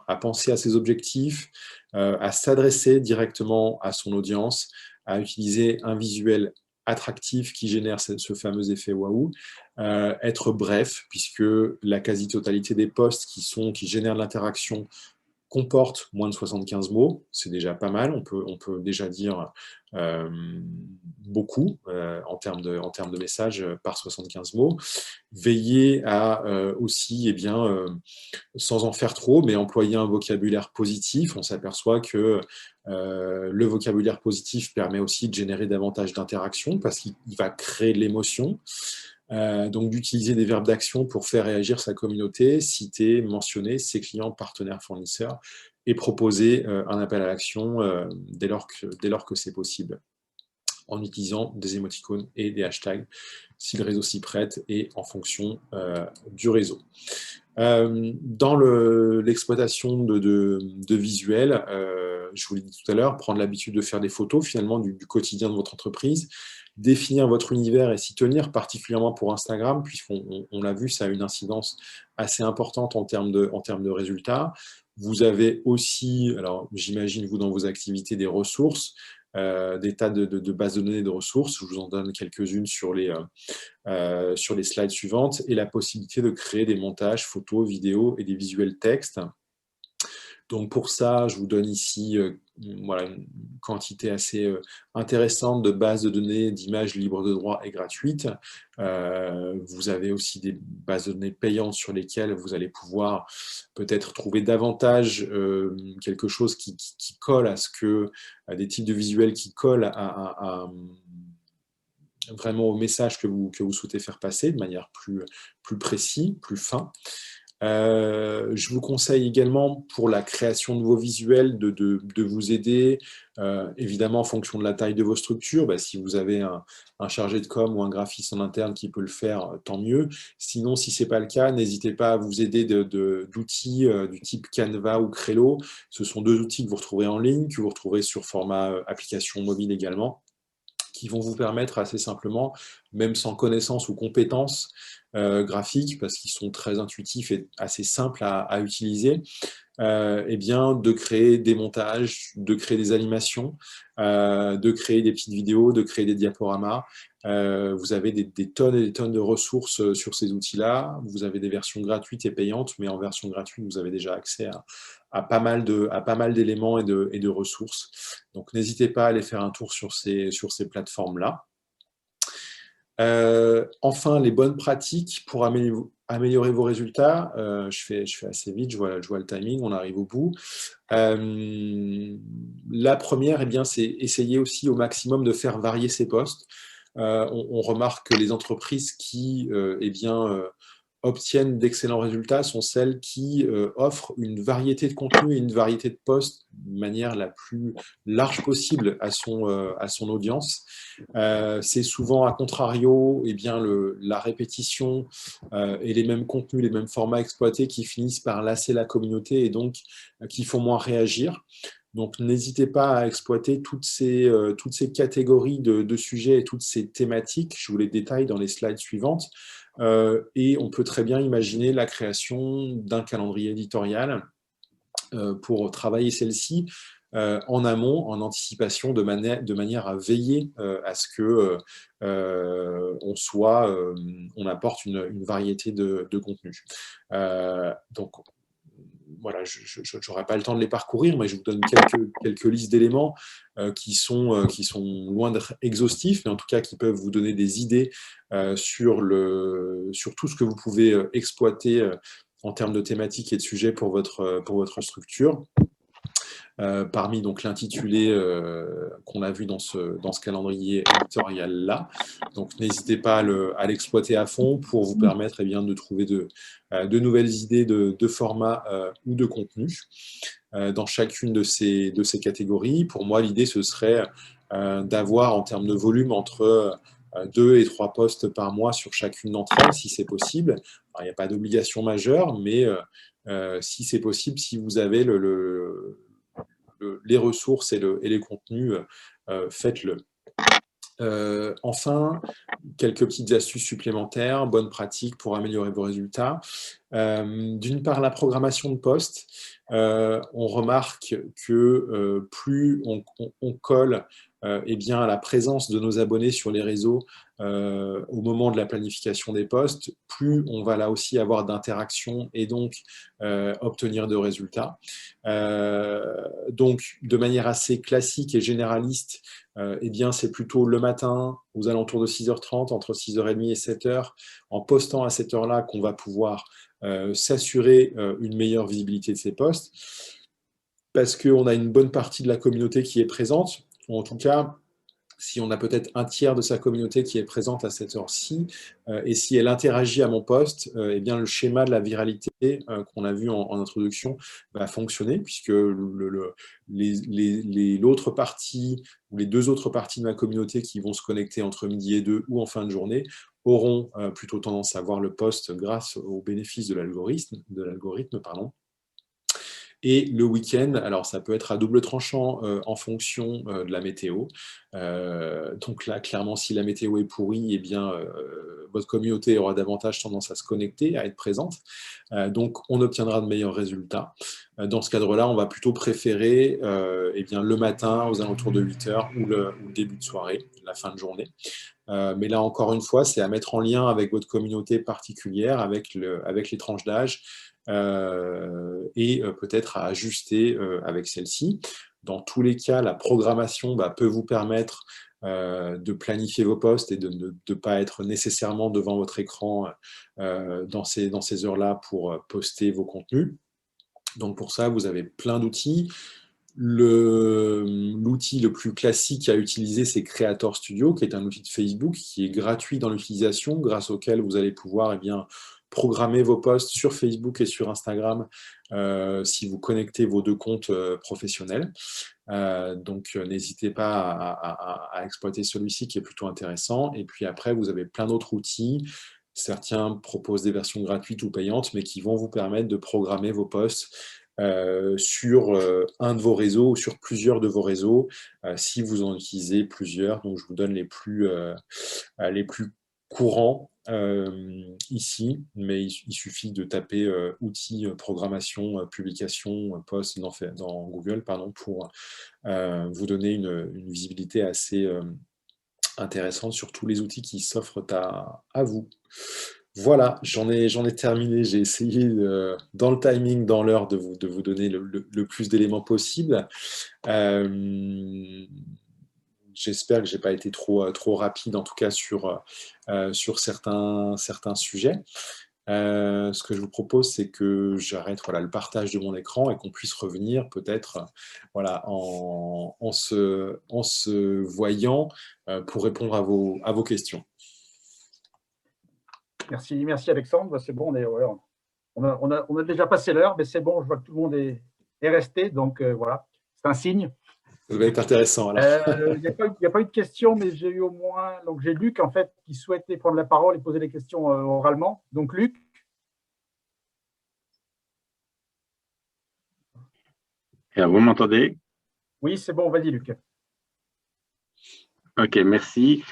à penser à ses objectifs, à s'adresser directement à son audience, à utiliser un visuel attractif qui génère ce fameux effet waouh, être bref, puisque la quasi-totalité des posts qui génèrent de l'interaction comporte moins de 75 mots, c'est déjà pas mal, on peut déjà dire beaucoup en termes de messages par 75 mots. Veillez à aussi, sans en faire trop, mais employer un vocabulaire positif. On s'aperçoit que le vocabulaire positif permet aussi de générer davantage d'interactions parce qu'il va créer de l'émotion. Donc d'utiliser des verbes d'action pour faire réagir sa communauté, citer, mentionner ses clients, partenaires, fournisseurs et proposer un appel à l'action dès lors que c'est possible en utilisant des émoticônes et des hashtags si le réseau s'y prête et en fonction du réseau. Dans l'exploitation de visuels, je vous l'ai dit tout à l'heure, prendre l'habitude de faire des photos finalement du quotidien de votre entreprise, définir votre univers et s'y tenir, particulièrement pour Instagram, puisqu'on l'a vu, ça a une incidence assez importante en termes de résultats. Vous avez aussi, alors j'imagine vous dans vos activités, des ressources, des tas de bases de données de ressources, je vous en donne quelques-unes sur les slides suivantes, et la possibilité de créer des montages, photos, vidéos et des visuels textes. Donc pour ça, je vous donne ici une quantité assez intéressante de bases de données d'images libres de droit et gratuites. Vous avez aussi des bases de données payantes sur lesquelles vous allez pouvoir peut-être trouver davantage quelque chose qui colle à des types de visuels qui collent vraiment au message que vous souhaitez faire passer de manière plus précis, plus fin. Je vous conseille également pour la création de vos visuels de vous aider, évidemment en fonction de la taille de vos structures. Bah, si vous avez un chargé de com ou un graphiste en interne qui peut le faire, tant mieux. Sinon, si ce n'est pas le cas, n'hésitez pas à vous aider d'outils du type Canva ou Trello. Ce sont deux outils que vous retrouverez en ligne, que vous retrouverez sur format application mobile également, qui vont vous permettre assez simplement, même sans connaissance ou compétences graphiques, parce qu'ils sont très intuitifs et assez simples à utiliser, eh bien, de créer des montages, de créer des animations, de créer des petites vidéos, de créer des diaporamas. Vous avez des tonnes et des tonnes de ressources sur ces outils-là. Vous avez des versions gratuites et payantes, mais en version gratuite, vous avez déjà accès à pas mal d'éléments et de ressources. Donc, n'hésitez pas à aller faire un tour sur ces plateformes-là. Enfin, les bonnes pratiques pour améliorer vos résultats. Je fais assez vite, je vois le timing, on arrive au bout. La première, eh bien, c'est essayer aussi au maximum de faire varier ses posts. On remarque que les entreprises qui eh bien, obtiennent d'excellents résultats sont celles qui offrent une variété de contenus et une variété de posts de manière la plus large possible à son audience. C'est souvent, à contrario, eh bien, la répétition et les mêmes contenus, les mêmes formats exploités qui finissent par lasser la communauté et donc qui font moins réagir. Donc, n'hésitez pas à exploiter toutes ces catégories de sujets et toutes ces thématiques. Je vous les détaille dans les slides suivantes. Et on peut très bien imaginer la création d'un calendrier éditorial pour travailler celle-ci en amont, en anticipation, de manière à veiller à ce que on apporte une variété de contenus. Donc, voilà, je n'aurai pas le temps de les parcourir, mais je vous donne quelques listes d'éléments qui sont loin d'être exhaustifs, mais en tout cas qui peuvent vous donner des idées sur tout ce que vous pouvez exploiter en termes de thématiques et de sujets pour votre structure. Parmi donc l'intitulé qu'on a vu dans ce calendrier éditorial-là. Donc, n'hésitez pas à l'exploiter à fond pour vous permettre eh bien, de trouver de nouvelles idées de format ou de contenu dans chacune de ces catégories. Pour moi, l'idée, ce serait d'avoir en termes de volume entre 2 et 3 posts par mois sur chacune d'entre elles, si c'est possible. Alors, il n'y a pas d'obligation majeure, mais si c'est possible, si vous avez les ressources et les contenus, faites-le. Enfin, quelques petites astuces supplémentaires, bonnes pratiques pour améliorer vos résultats. D'une part, la programmation de posts. On remarque que plus on colle eh bien, à la présence de nos abonnés sur les réseaux au moment de la planification des posts, plus on va là aussi avoir d'interactions et donc obtenir de résultats. Donc, de manière assez classique et généraliste, eh bien, c'est plutôt le matin, aux alentours de 6h30, entre 6h30 et 7h, en postant à cette heure-là qu'on va pouvoir s'assurer une meilleure visibilité de ces posts, parce qu'on a une bonne partie de la communauté qui est présente, ou en tout cas, si on a peut-être un tiers de sa communauté qui est présente à cette heure-ci, et si elle interagit à mon post, eh bien, le schéma de la viralité qu'on a vu en introduction va fonctionner, puisque l'autre partie, ou les deux autres parties de ma communauté qui vont se connecter entre midi et 2 ou en fin de journée, auront plutôt tendance à voir le post grâce aux bénéfices de l'algorithme. Et le week-end, alors ça peut être à double tranchant en fonction de la météo. Donc là, clairement, si la météo est pourrie, eh bien, votre communauté aura davantage tendance à se connecter, à être présente. Donc, on obtiendra de meilleurs résultats. Dans ce cadre-là, on va plutôt préférer eh bien, le matin aux alentours de 8h ou le début de soirée, la fin de journée. Mais là, encore une fois, c'est à mettre en lien avec votre communauté particulière, avec les tranches d'âge, et peut-être à ajuster avec celle-ci. Dans tous les cas, la programmation peut vous permettre de planifier vos posts et de ne pas être nécessairement devant votre écran dans ces heures-là pour poster vos contenus. Donc pour ça, vous avez plein d'outils. L'outil le plus classique à utiliser, c'est Creator Studio, qui est un outil de Facebook qui est gratuit dans l'utilisation, grâce auquel vous allez pouvoir eh bien, programmer vos posts sur Facebook et sur Instagram si vous connectez vos deux comptes professionnels. Donc, n'hésitez pas à exploiter celui-ci qui est plutôt intéressant. Et puis après, vous avez plein d'autres outils. Certains proposent des versions gratuites ou payantes, mais qui vont vous permettre de programmer vos posts sur un de vos réseaux ou sur plusieurs de vos réseaux, si vous en utilisez plusieurs. Donc, je vous donne les plus courants ici, mais il suffit de taper outils, programmation, publication, post dans Google, pardon, pour vous donner une visibilité assez intéressante sur tous les outils qui s'offrent à vous. Voilà, j'en ai terminé. J'ai essayé, dans le timing, dans l'heure, de vous donner le plus d'éléments possible. J'espère que je n'ai pas été trop rapide, en tout cas, sur certains sujets. Ce que je vous propose, c'est que j'arrête le partage de mon écran et qu'on puisse revenir peut-être en se voyant pour répondre à vos questions. Merci Alexandre. C'est bon, on a déjà passé l'heure, mais c'est bon, je vois que tout le monde est resté, donc voilà, c'est un signe. Ça va être intéressant. Il n'y a pas eu de questions, mais j'ai eu au moins… Donc, j'ai Luc, en fait, qui souhaitait prendre la parole et poser des questions oralement. Donc, Luc. Vous m'entendez? Oui, c'est bon, vas-y, Luc. Ok, merci.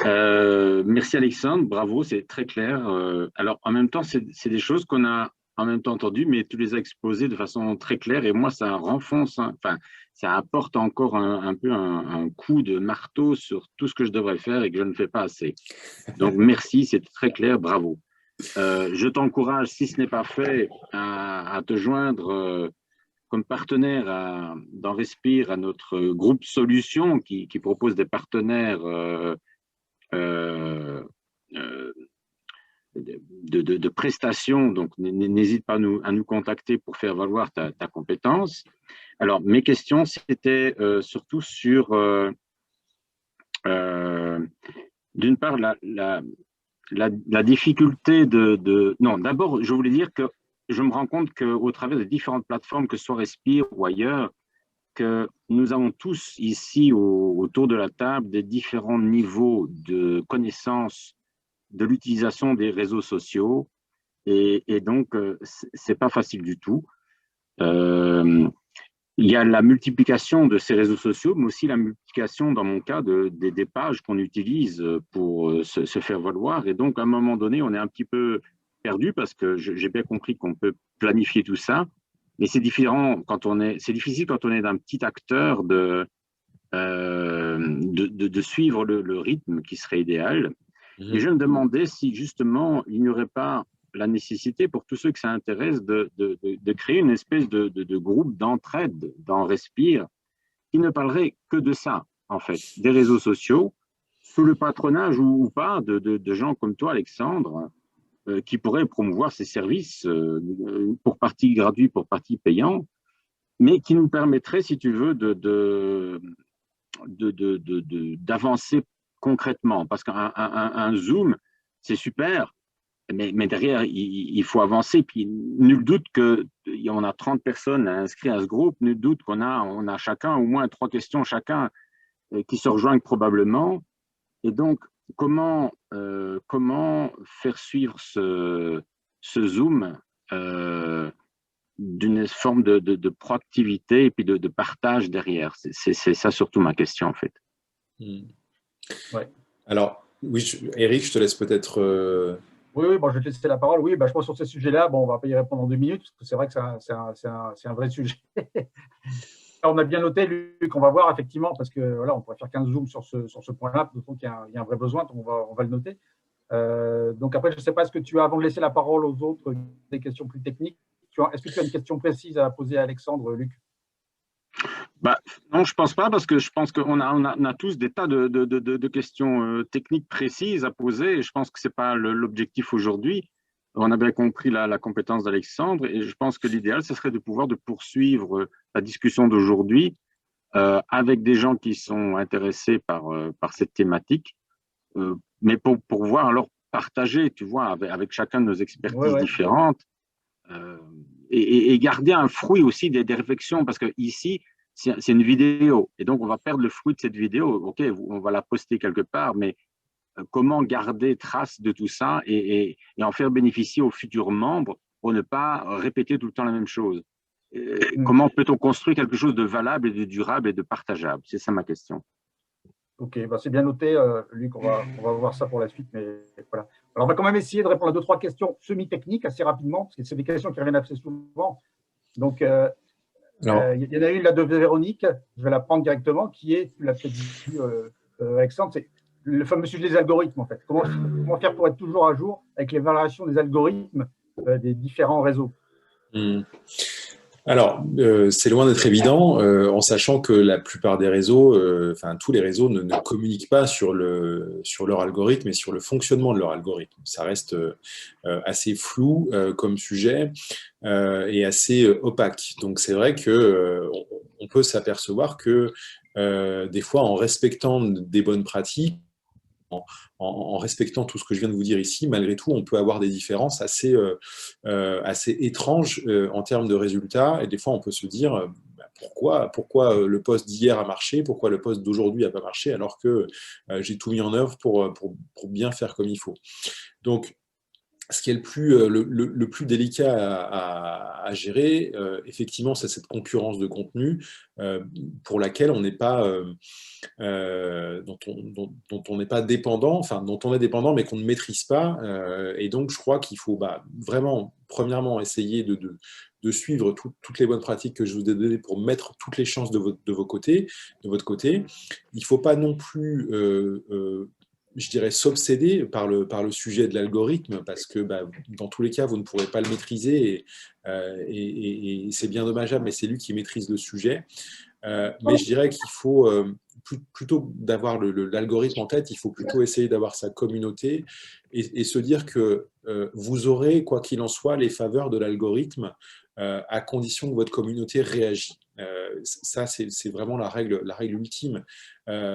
Merci Alexandre, bravo, c'est très clair. Alors, en même temps, c'est des choses qu'on a en même temps entendues, mais tu les as exposées de façon très claire et moi, ça renfonce, enfin, ça apporte encore un peu un coup de marteau sur tout ce que je devrais faire et que je ne fais pas assez. Donc, merci, c'est très clair, bravo. Je t'encourage, si ce n'est pas fait, à te joindre comme partenaire dans Respire à notre groupe Solutions qui propose des partenaires de prestations. Donc, n'hésite pas à nous contacter pour faire valoir ta compétence. Alors, mes questions, c'était surtout sur, d'une part, la difficulté Non, d'abord, je voulais dire que je me rends compte qu'au travers des différentes plateformes, que ce soit Respire ou ailleurs, que nous avons tous ici autour de la table des différents niveaux de connaissance de l'utilisation des réseaux sociaux et donc c'est pas facile du tout. Il y a la multiplication de ces réseaux sociaux, mais aussi la multiplication, dans mon cas, des pages qu'on utilise pour se faire valoir. Et donc, à un moment donné, on est un petit peu perdu parce que j'ai bien compris qu'on peut planifier tout ça, mais c'est difficile quand on est d'un petit acteur de suivre le rythme qui serait idéal. Et je me demandais si justement il n'y aurait pas la nécessité pour tous ceux que ça intéresse de créer une espèce de groupe d'entraide dans Respire qui ne parlerait que de ça, en fait, des réseaux sociaux, sous le patronage ou pas de gens comme toi, Alexandre, qui pourraient promouvoir ces services pour partie gratuits, pour partie payants, mais qui nous permettraient, si tu veux, d'avancer concrètement. Parce qu'un Zoom, c'est super, mais derrière, il faut avancer. Puis, nul doute qu'on a 30 personnes inscrites à ce groupe, nul doute qu'on a chacun au moins 3 questions chacun qui se rejoignent probablement. Et donc, comment faire suivre ce Zoom d'une forme de proactivité et puis de partage derrière? C'est ça surtout ma question, en fait. Ouais. Alors, oui, Eric, je te laisse peut-être… Oui, bon, je vais te laisser la parole. Oui, je pense sur ces sujets-là, bon, on ne va pas y répondre en 2 minutes, parce que c'est vrai que c'est un vrai sujet. On a bien noté, Luc, on va voir effectivement, parce que voilà, on pourrait faire 15 zooms sur ce point-là, donc il y a un vrai besoin, donc on va le noter. Donc après, je ne sais pas, est-ce que tu as, avant de laisser la parole aux autres, des questions plus techniques, est-ce que tu as une question précise à poser à Alexandre, Luc? Non, je ne pense pas, parce que je pense qu'on a tous des tas de questions techniques précises à poser, et je pense que ce n'est pas l'objectif aujourd'hui. On a bien compris la compétence d'Alexandre, et je pense que l'idéal, ce serait de poursuivre la discussion d'aujourd'hui avec des gens qui sont intéressés par cette thématique, mais pour voir alors partager, tu vois, avec chacun de nos expertises Ouais. différentes, et garder un fruit aussi des réflexions, parce que ici, c'est une vidéo, et donc on va perdre le fruit de cette vidéo. Ok, on va la poster quelque part, mais comment garder trace de tout ça et en faire bénéficier aux futurs membres pour ne pas répéter tout le temps la même chose. Comment peut-on construire quelque chose de valable et de durable et de partageable? C'est ça ma question. Ok, bah c'est bien noté, Luc, on va voir ça pour la suite, mais voilà. Alors, on va quand même essayer de répondre à 2-3 questions semi-techniques assez rapidement, parce que c'est des questions qui reviennent assez souvent. Donc, il y en a une là de Véronique, je vais la prendre directement, qui est, tu l'as peut-être vu, Alexandre, c'est le fameux sujet des algorithmes, en fait. Comment faire pour être toujours à jour avec les variations des algorithmes des différents réseaux? Alors, c'est loin d'être évident, en sachant que la plupart des réseaux, enfin tous les réseaux ne communiquent pas sur leur algorithme et sur le fonctionnement de leur algorithme. Ça reste assez flou comme sujet et assez opaque. Donc c'est vrai que on peut s'apercevoir que des fois, en respectant des bonnes pratiques, en respectant tout ce que je viens de vous dire ici, malgré tout, on peut avoir des différences assez étranges en termes de résultats. Et des fois, on peut se dire pourquoi le poste d'hier a marché, pourquoi le poste d'aujourd'hui n'a pas marché, alors que j'ai tout mis en œuvre pour bien faire comme il faut. Donc, ce qui est le plus délicat à gérer, effectivement, c'est cette concurrence de contenu pour laquelle on n'est pas, dont on n'est pas dépendant, enfin dont on est dépendant mais qu'on ne maîtrise pas. Et donc, je crois qu'il faut vraiment, premièrement, essayer de suivre toutes les bonnes pratiques que je vous ai données pour mettre toutes les chances de votre côté. Il ne faut pas non plus je dirais, s'obséder par le sujet de l'algorithme, parce que dans tous les cas, vous ne pourrez pas le maîtriser, et c'est bien dommageable, mais c'est lui qui maîtrise le sujet. Mais je dirais qu'il faut, plutôt d'avoir l'algorithme en tête, il faut plutôt essayer d'avoir sa communauté et se dire que vous aurez, quoi qu'il en soit, les faveurs de l'algorithme à condition que votre communauté réagit. Ça, c'est vraiment la règle ultime.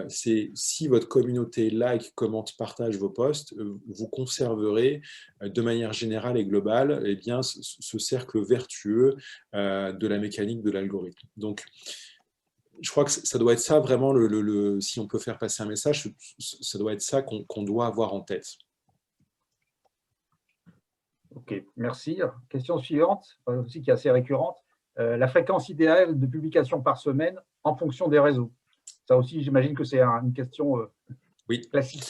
C'est si votre communauté like, commente, partage vos posts, vous conserverez de manière générale et globale bien, ce cercle vertueux de la mécanique de l'algorithme. Donc, je crois que ça doit être ça vraiment, si on peut faire passer un message, ça doit être ça qu'on doit avoir en tête. Ok, merci. Question suivante, aussi qui est assez récurrente. La fréquence idéale de publication par semaine en fonction des réseaux. Ça aussi, j'imagine que c'est une question classique.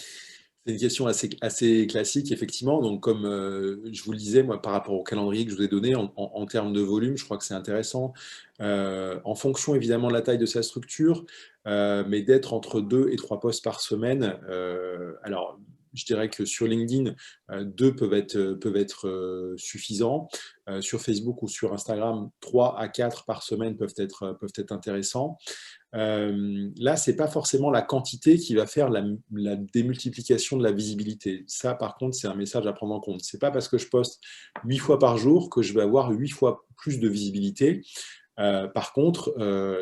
C'est une question assez classique, effectivement. Donc, comme je vous le disais, moi, par rapport au calendrier que je vous ai donné, en termes de volume, je crois que c'est intéressant. En fonction, évidemment, de la taille de sa structure, mais d'être entre 2 et 3 posts par semaine. Alors, je dirais que sur LinkedIn, 2 peuvent être suffisants. Sur Facebook ou sur Instagram, 3 à 4 par semaine peuvent être intéressants. Là, ce n'est pas forcément la quantité qui va faire la démultiplication de la visibilité. Ça, par contre, c'est un message à prendre en compte. Ce n'est pas parce que je poste 8 fois par jour que je vais avoir 8 fois plus de visibilité. Par contre,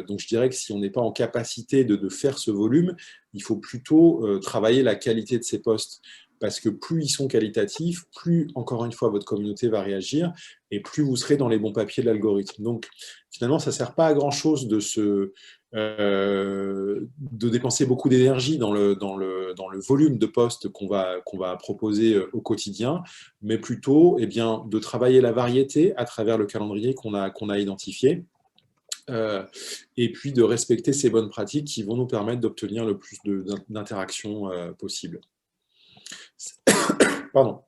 donc je dirais que si on n'est pas en capacité de faire ce volume, il faut plutôt travailler la qualité de ces posts. Parce que plus ils sont qualitatifs, plus, encore une fois, votre communauté va réagir et plus vous serez dans les bons papiers de l'algorithme. Donc, finalement, ça ne sert pas à grand-chose de dépenser beaucoup d'énergie dans le volume de posts qu'on va proposer au quotidien, mais plutôt de travailler la variété à travers le calendrier qu'on a identifié. Et puis de respecter ces bonnes pratiques qui vont nous permettre d'obtenir le plus d'interactions possible. Pardon.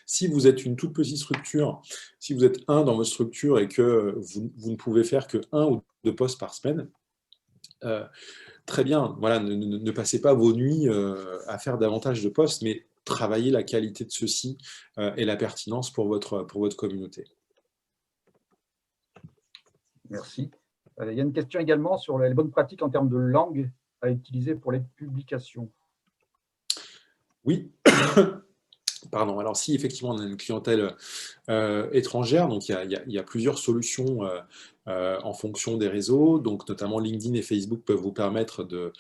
Si vous êtes une toute petite structure, si vous êtes un dans votre structure et que vous ne pouvez faire que 1 ou 2 posts par semaine, très bien, voilà, ne passez pas vos nuits à faire davantage de posts, mais travaillez la qualité de ceux-ci et la pertinence pour votre communauté. Merci. Il y a une question également sur les bonnes pratiques en termes de langue à utiliser pour les publications. Oui, Pardon. Alors, si effectivement on a une clientèle étrangère, donc il y a plusieurs solutions en fonction des réseaux, donc notamment LinkedIn et Facebook peuvent vous permettre de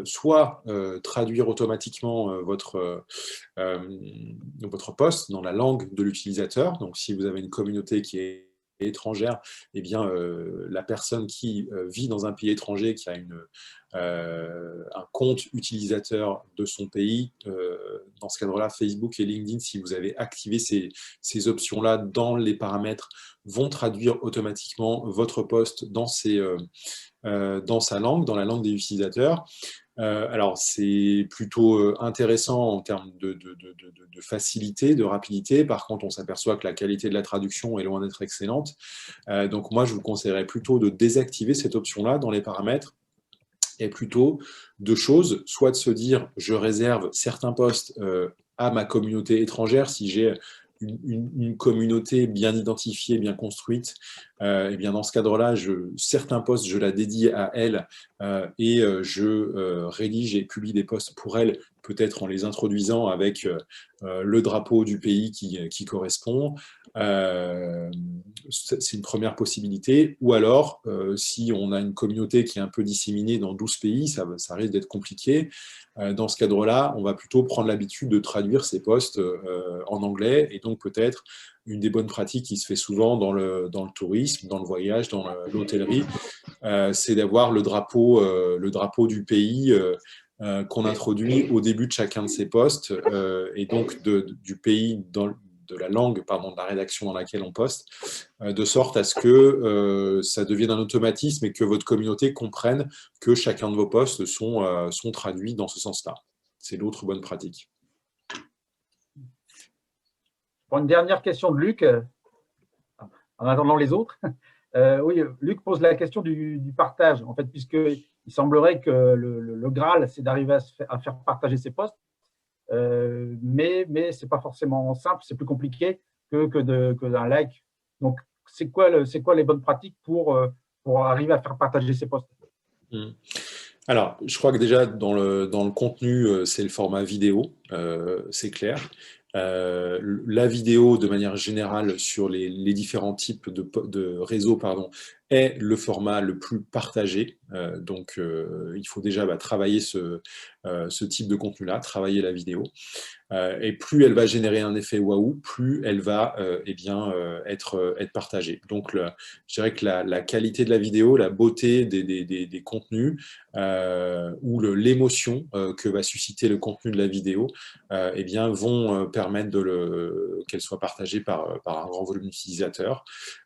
soit traduire automatiquement votre post dans la langue de l'utilisateur. Donc, si vous avez une communauté qui est étrangère, eh bien, la personne qui vit dans un pays étranger, qui a un compte utilisateur de son pays, dans ce cadre-là, Facebook et LinkedIn, si vous avez activé ces options-là dans les paramètres, vont traduire automatiquement votre post dans sa langue, dans la langue des utilisateurs. Alors, c'est plutôt intéressant en termes de facilité, de rapidité. Par contre, on s'aperçoit que la qualité de la traduction est loin d'être excellente. Donc, moi, je vous conseillerais plutôt de désactiver cette option-là dans les paramètres et plutôt deux choses, soit de se dire « je réserve certains posts à ma communauté étrangère » si j'ai une communauté bien identifiée, bien construite, et bien dans ce cadre-là, certains posts, je la dédie à elle et je rédige et publie des posts pour elle, peut-être en les introduisant avec le drapeau du pays qui correspond. C'est une première possibilité. Ou alors, si on a une communauté qui est un peu disséminée dans 12 pays, ça risque d'être compliqué. Dans ce cadre-là, on va plutôt prendre l'habitude de traduire ces posts en anglais, et donc peut-être une des bonnes pratiques qui se fait souvent dans le tourisme, dans le voyage, dans l'hôtellerie, c'est d'avoir le drapeau du pays qu'on introduit au début de chacun de ces posts, et donc du pays de la langue, pardon, de la rédaction dans laquelle on poste, de sorte à ce que ça devienne un automatisme et que votre communauté comprenne que chacun de vos posts sont traduits dans ce sens-là. C'est l'autre bonne pratique. Pour une dernière question de Luc, en attendant les autres. Oui, Luc pose la question du partage, en fait, puisqu'il semblerait que le Graal, c'est d'arriver à faire partager ses posts, mais ce n'est pas forcément simple, c'est plus compliqué que d'un like. Donc, c'est quoi les bonnes pratiques pour arriver à faire partager ses posts? Alors, je crois que déjà, dans le contenu, c'est le format vidéo, c'est clair. La vidéo, de manière générale, sur les différents types de réseaux, est le format le plus partagé. Donc, il faut déjà travailler ce type de contenu-là, travailler la vidéo. Et plus elle va générer un effet waouh, plus elle va être partagée. Donc, je dirais que la qualité de la vidéo, la beauté des contenus ou l'émotion que va susciter le contenu de la vidéo vont permettre qu'elle soit partagée par un grand volume d'utilisateurs.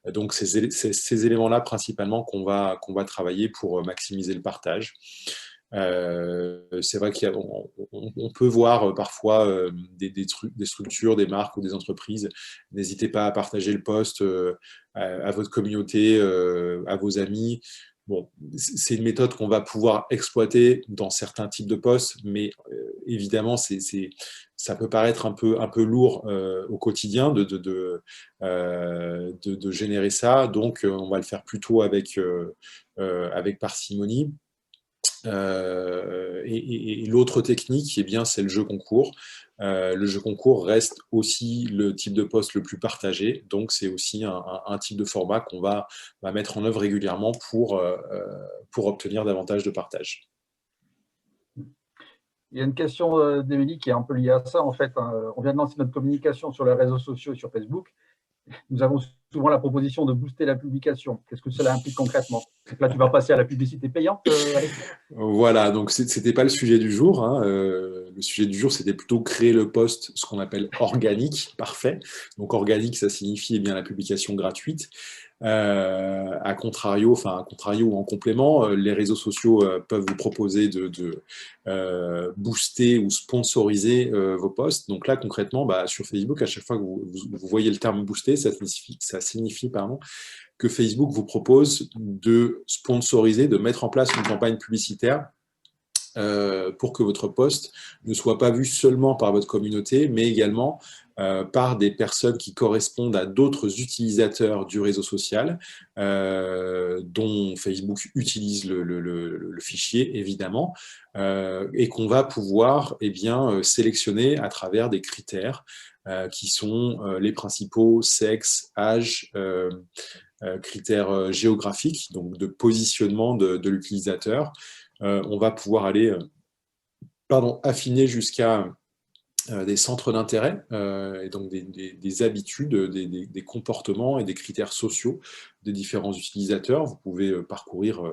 Donc, ces éléments-là, principalement, qu'on va travailler pour maximiser le partage. C'est vrai qu'on peut voir parfois des structures, des marques ou des entreprises. N'hésitez pas à partager le post à votre communauté, à vos amis. Bon, c'est une méthode qu'on va pouvoir exploiter dans certains types de posts, mais évidemment, ça peut paraître un peu lourd au quotidien de générer ça. Donc, on va le faire plutôt avec parcimonie. Et l'autre technique, c'est le jeu concours. Le jeu concours reste aussi le type de post le plus partagé, donc c'est aussi un type de format qu'on va mettre en œuvre régulièrement pour obtenir davantage de partage. Il y a une question d'Émilie qui est un peu liée à ça. En fait, on vient de lancer notre communication sur les réseaux sociaux et sur Facebook. Nous avons souvent la proposition de booster la publication. Qu'est-ce que cela implique concrètement? Donc là, tu vas passer à la publicité payante, Alexandre. Voilà, donc ce n'était pas le sujet du jour. Le sujet du jour, c'était plutôt créer le post, ce qu'on appelle organique, parfait. Donc organique, ça signifie la publication gratuite. À contrario ou en complément, les réseaux sociaux peuvent vous proposer de booster ou sponsoriser vos posts. Donc là, concrètement, sur Facebook, à chaque fois que vous voyez le terme booster, ça signifie que Facebook vous propose de sponsoriser, de mettre en place une campagne publicitaire pour que votre post ne soit pas vu seulement par votre communauté, mais également par des personnes qui correspondent à d'autres utilisateurs du réseau social, dont Facebook utilise le fichier, évidemment, et qu'on va pouvoir sélectionner à travers des critères qui sont les principaux: sexe, âge, critères géographiques, donc de positionnement de l'utilisateur. On va pouvoir aller affiner jusqu'à des centres d'intérêt, et donc des habitudes, des comportements et des critères sociaux des différents utilisateurs. Vous pouvez parcourir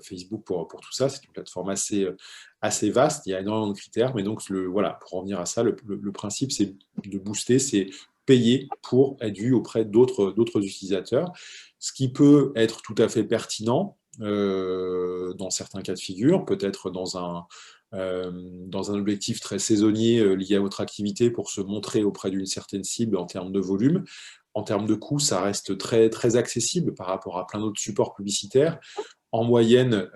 Facebook pour tout ça. C'est une plateforme assez vaste, il y a énormément de critères, mais donc voilà, pour revenir à ça, le principe, c'est de booster, c'est payer pour être vu auprès d'autres utilisateurs, ce qui peut être tout à fait pertinent dans certains cas de figure, peut-être dans un objectif très saisonnier lié à votre activité pour se montrer auprès d'une certaine cible en termes de volume. En termes de coût, ça reste très, très accessible par rapport à plein d'autres supports publicitaires. En moyenne,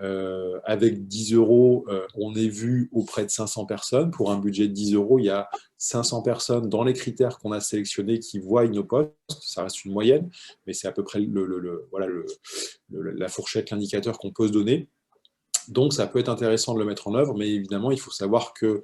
avec 10 €, on est vu auprès de 500 personnes. Pour un budget de 10 €, il y a 500 personnes dans les critères qu'on a sélectionnés qui voient nos posts. Ça reste une moyenne, mais c'est à peu près la fourchette, l'indicateur qu'on peut se donner. Donc, ça peut être intéressant de le mettre en œuvre, mais évidemment, il faut savoir que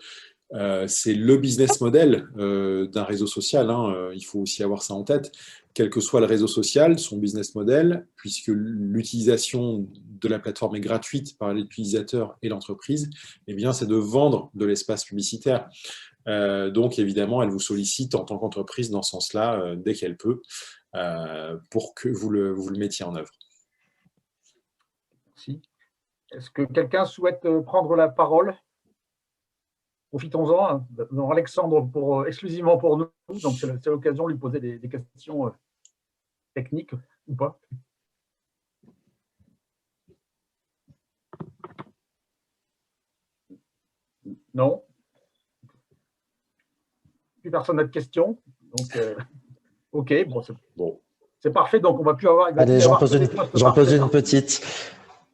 c'est le business model d'un réseau social. Il faut aussi avoir ça en tête. Quel que soit le réseau social, son business model, puisque l'utilisation de la plateforme est gratuite par l'utilisateur et l'entreprise, eh bien, c'est de vendre de l'espace publicitaire. Donc, évidemment, elle vous sollicite en tant qu'entreprise dans ce sens-là, dès qu'elle peut, pour que vous le mettiez en œuvre. Merci. Est-ce que quelqu'un souhaite prendre la parole? Profitons-en, Alexandre, exclusivement pour nous, donc c'est l'occasion de lui poser des questions techniques ou pas. Non? Plus personne n'a de questions. Donc, ok, bon, c'est parfait. Donc, on va plus avoir. Allez, j'en pose une petite.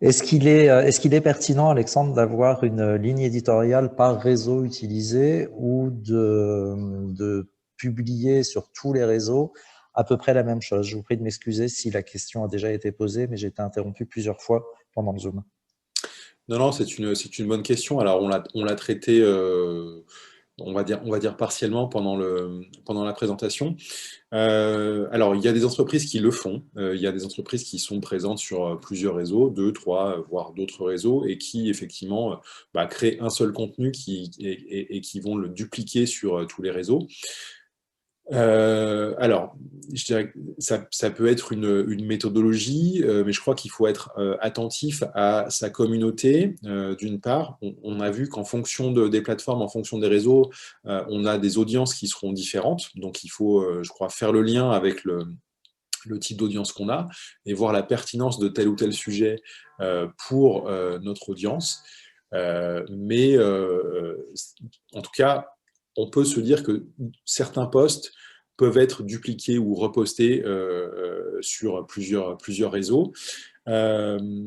Est-ce qu'il est pertinent, Alexandre, d'avoir une ligne éditoriale par réseau utilisé ou de publier sur tous les réseaux à peu près la même chose? Je vous prie de m'excuser si la question a déjà été posée, mais j'ai été interrompu plusieurs fois pendant le Zoom. Non, c'est une bonne question. Alors, on l'a traité, on va dire partiellement pendant la présentation. Alors, il y a des entreprises qui le font. Il y a des entreprises qui sont présentes sur plusieurs réseaux, 2, 3, voire d'autres réseaux, et qui, effectivement, créent un seul contenu et qui vont le dupliquer sur tous les réseaux. Alors, je dirais que ça peut être une méthodologie, mais je crois qu'il faut être attentif à sa communauté. D'une part, on a vu qu'en fonction des plateformes, en fonction des réseaux, on a des audiences qui seront différentes. Donc, il faut, je crois, faire le lien avec le type d'audience qu'on a et voir la pertinence de tel ou tel sujet pour notre audience. Mais en tout cas, on peut se dire que certains posts peuvent être dupliqués ou repostés sur plusieurs réseaux. Les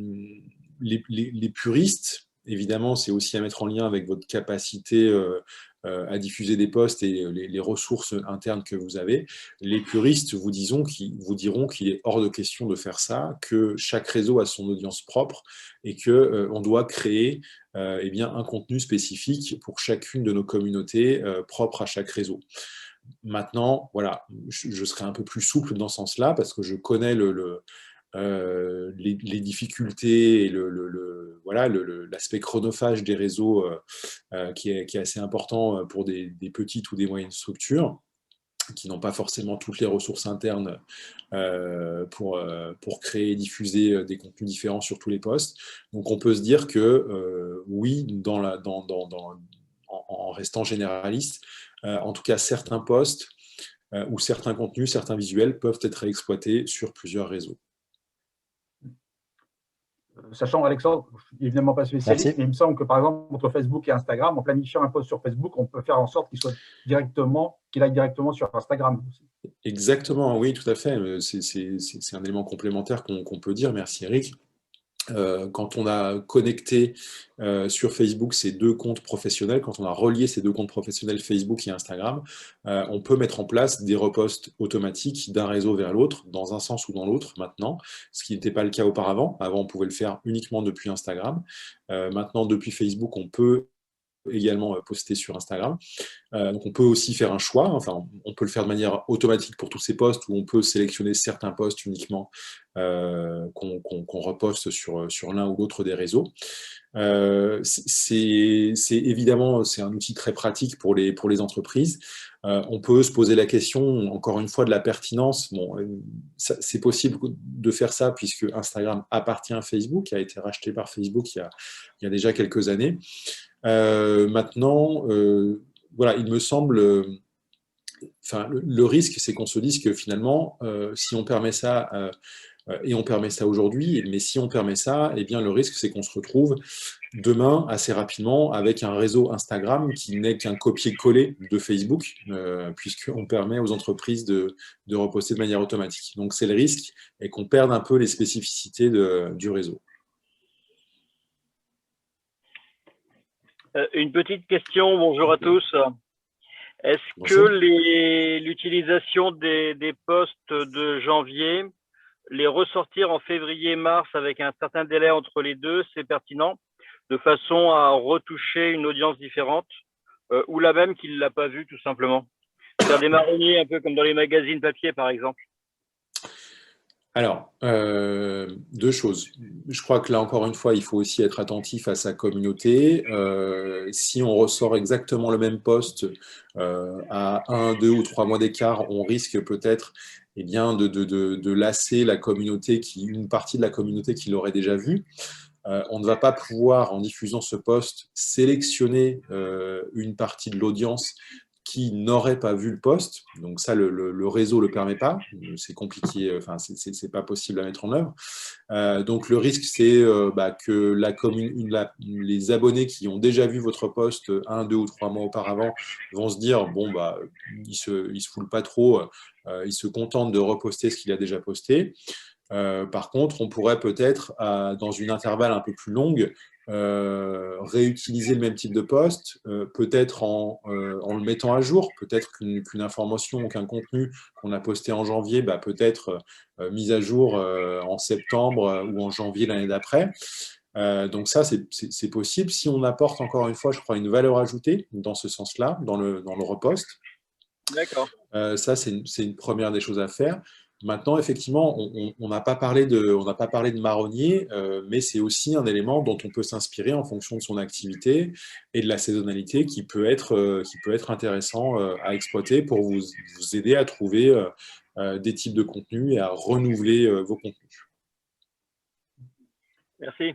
puristes, évidemment, c'est aussi à mettre en lien avec votre capacité à diffuser des posts et les ressources internes que vous avez. Les puristes vous diront qu'il est hors de question de faire ça, que chaque réseau a son audience propre et qu'on doit créer un contenu spécifique pour chacune de nos communautés propre à chaque réseau. Maintenant, voilà, je serai un peu plus souple dans ce sens-là parce que je connais les difficultés et l'aspect chronophage des réseaux qui est assez important pour des petites ou des moyennes structures qui n'ont pas forcément toutes les ressources internes pour créer et diffuser des contenus différents sur tous les postes. Donc on peut se dire que oui, en restant généraliste, en tout cas certains posts ou certains contenus, certains visuels peuvent être exploités sur plusieurs réseaux. Sachant, Alexandre, je ne suis évidemment pas spécialiste, mais il me semble que par exemple, entre Facebook et Instagram, en planifiant un post sur Facebook, on peut faire en sorte qu'il aille directement sur Instagram. Exactement, oui, tout à fait. C'est un élément complémentaire qu'on peut dire. Merci Eric. quand on a connecté sur Facebook ces deux comptes professionnels, quand on a relié ces deux comptes professionnels Facebook et Instagram, on peut mettre en place des reposts automatiques d'un réseau vers l'autre, dans un sens ou dans l'autre maintenant, ce qui n'était pas le cas auparavant. Avant, on pouvait le faire uniquement depuis Instagram. Maintenant, depuis Facebook, on peut également poster sur Instagram. Donc on peut aussi faire un choix, enfin on peut le faire de manière automatique pour tous ces posts, ou on peut sélectionner certains posts uniquement qu'on reposte sur l'un ou l'autre des réseaux. Évidemment, c'est un outil très pratique pour les entreprises. On peut se poser la question, encore une fois, de la pertinence. Bon, c'est possible de faire ça puisque Instagram appartient à Facebook, a été racheté par Facebook il y a déjà quelques années. Maintenant, voilà, il me semble, le risque, c'est qu'on se dise que finalement, si on permet ça, et on permet ça aujourd'hui, mais si on permet ça, eh bien, le risque, c'est qu'on se retrouve demain, assez rapidement, avec un réseau Instagram qui n'est qu'un copier-coller de Facebook, puisqu'on permet aux entreprises de reposter de manière automatique. Donc, c'est le risque, et qu'on perde un peu les spécificités du réseau. Une petite question, bonjour à tous. Est-ce Bonjour. que l'utilisation des posts de janvier, les ressortir en février-mars avec un certain délai entre les deux, c'est pertinent, de façon à retoucher une audience différente, ou la même qui ne l'a pas vue tout simplement? Faire des marronniers un peu comme dans les magazines papier par exemple. Alors, deux choses. Je crois que là, encore une fois, il faut aussi être attentif à sa communauté. Si on ressort exactement le même post à 1, 2 ou 3 mois d'écart, on risque peut-être de lasser la communauté, une partie de la communauté qui l'aurait déjà vu. On ne va pas pouvoir, en diffusant ce post, sélectionner une partie de l'audience qui n'aurait pas vu le post. Donc ça, le réseau ne le permet pas. C'est compliqué, enfin, c'est pas possible à mettre en œuvre. Donc le risque, c'est que les abonnés qui ont déjà vu votre post 1, 2 ou 3 mois auparavant vont se dire, bon, il se foule pas trop, il se contente de reposter ce qu'il a déjà posté. Par contre, on pourrait peut-être, dans une intervalle un peu plus longue, réutiliser le même type de post, peut-être en le mettant à jour, peut-être qu'une information ou qu'un contenu qu'on a posté en janvier peut être mis à jour en septembre ou en janvier l'année d'après. Donc ça, c'est possible. Si on apporte, encore une fois, je crois, une valeur ajoutée dans ce sens-là, dans le repost. D'accord. Ça, c'est une première des choses à faire. Maintenant, effectivement, on n'a pas parlé de marronnier, mais c'est aussi un élément dont on peut s'inspirer en fonction de son activité et de la saisonnalité qui peut être intéressant à exploiter pour vous aider à trouver des types de contenus et à renouveler vos contenus. Merci.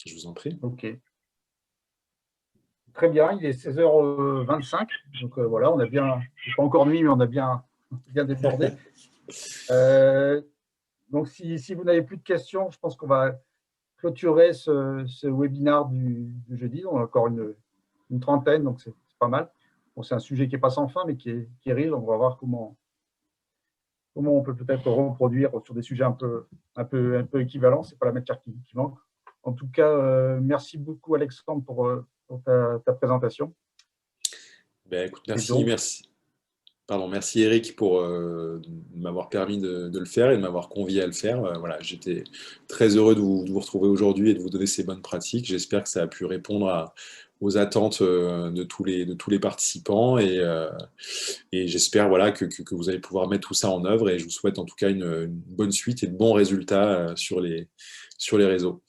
Je vous en prie. Ok. Très bien, il est 16h25. Donc voilà, on a bien, c'est pas encore nuit, mais on a bien débordé. Donc, si vous n'avez plus de questions, je pense qu'on va clôturer ce webinaire du jeudi. On a encore une trentaine, donc c'est pas mal. Bon, c'est un sujet qui n'est pas sans fin, mais qui est riche. On va voir comment on peut peut-être reproduire sur des sujets un peu équivalents. Ce n'est pas la matière qui manque. En tout cas, merci beaucoup, Alexandre, pour ta présentation. Écoute, merci Eric pour m'avoir permis de le faire et de m'avoir convié à le faire. Voilà, j'étais très heureux de vous retrouver aujourd'hui et de vous donner ces bonnes pratiques. J'espère que ça a pu répondre aux attentes de tous les participants et j'espère que vous allez pouvoir mettre tout ça en œuvre et je vous souhaite en tout cas une bonne suite et de bons résultats sur les réseaux.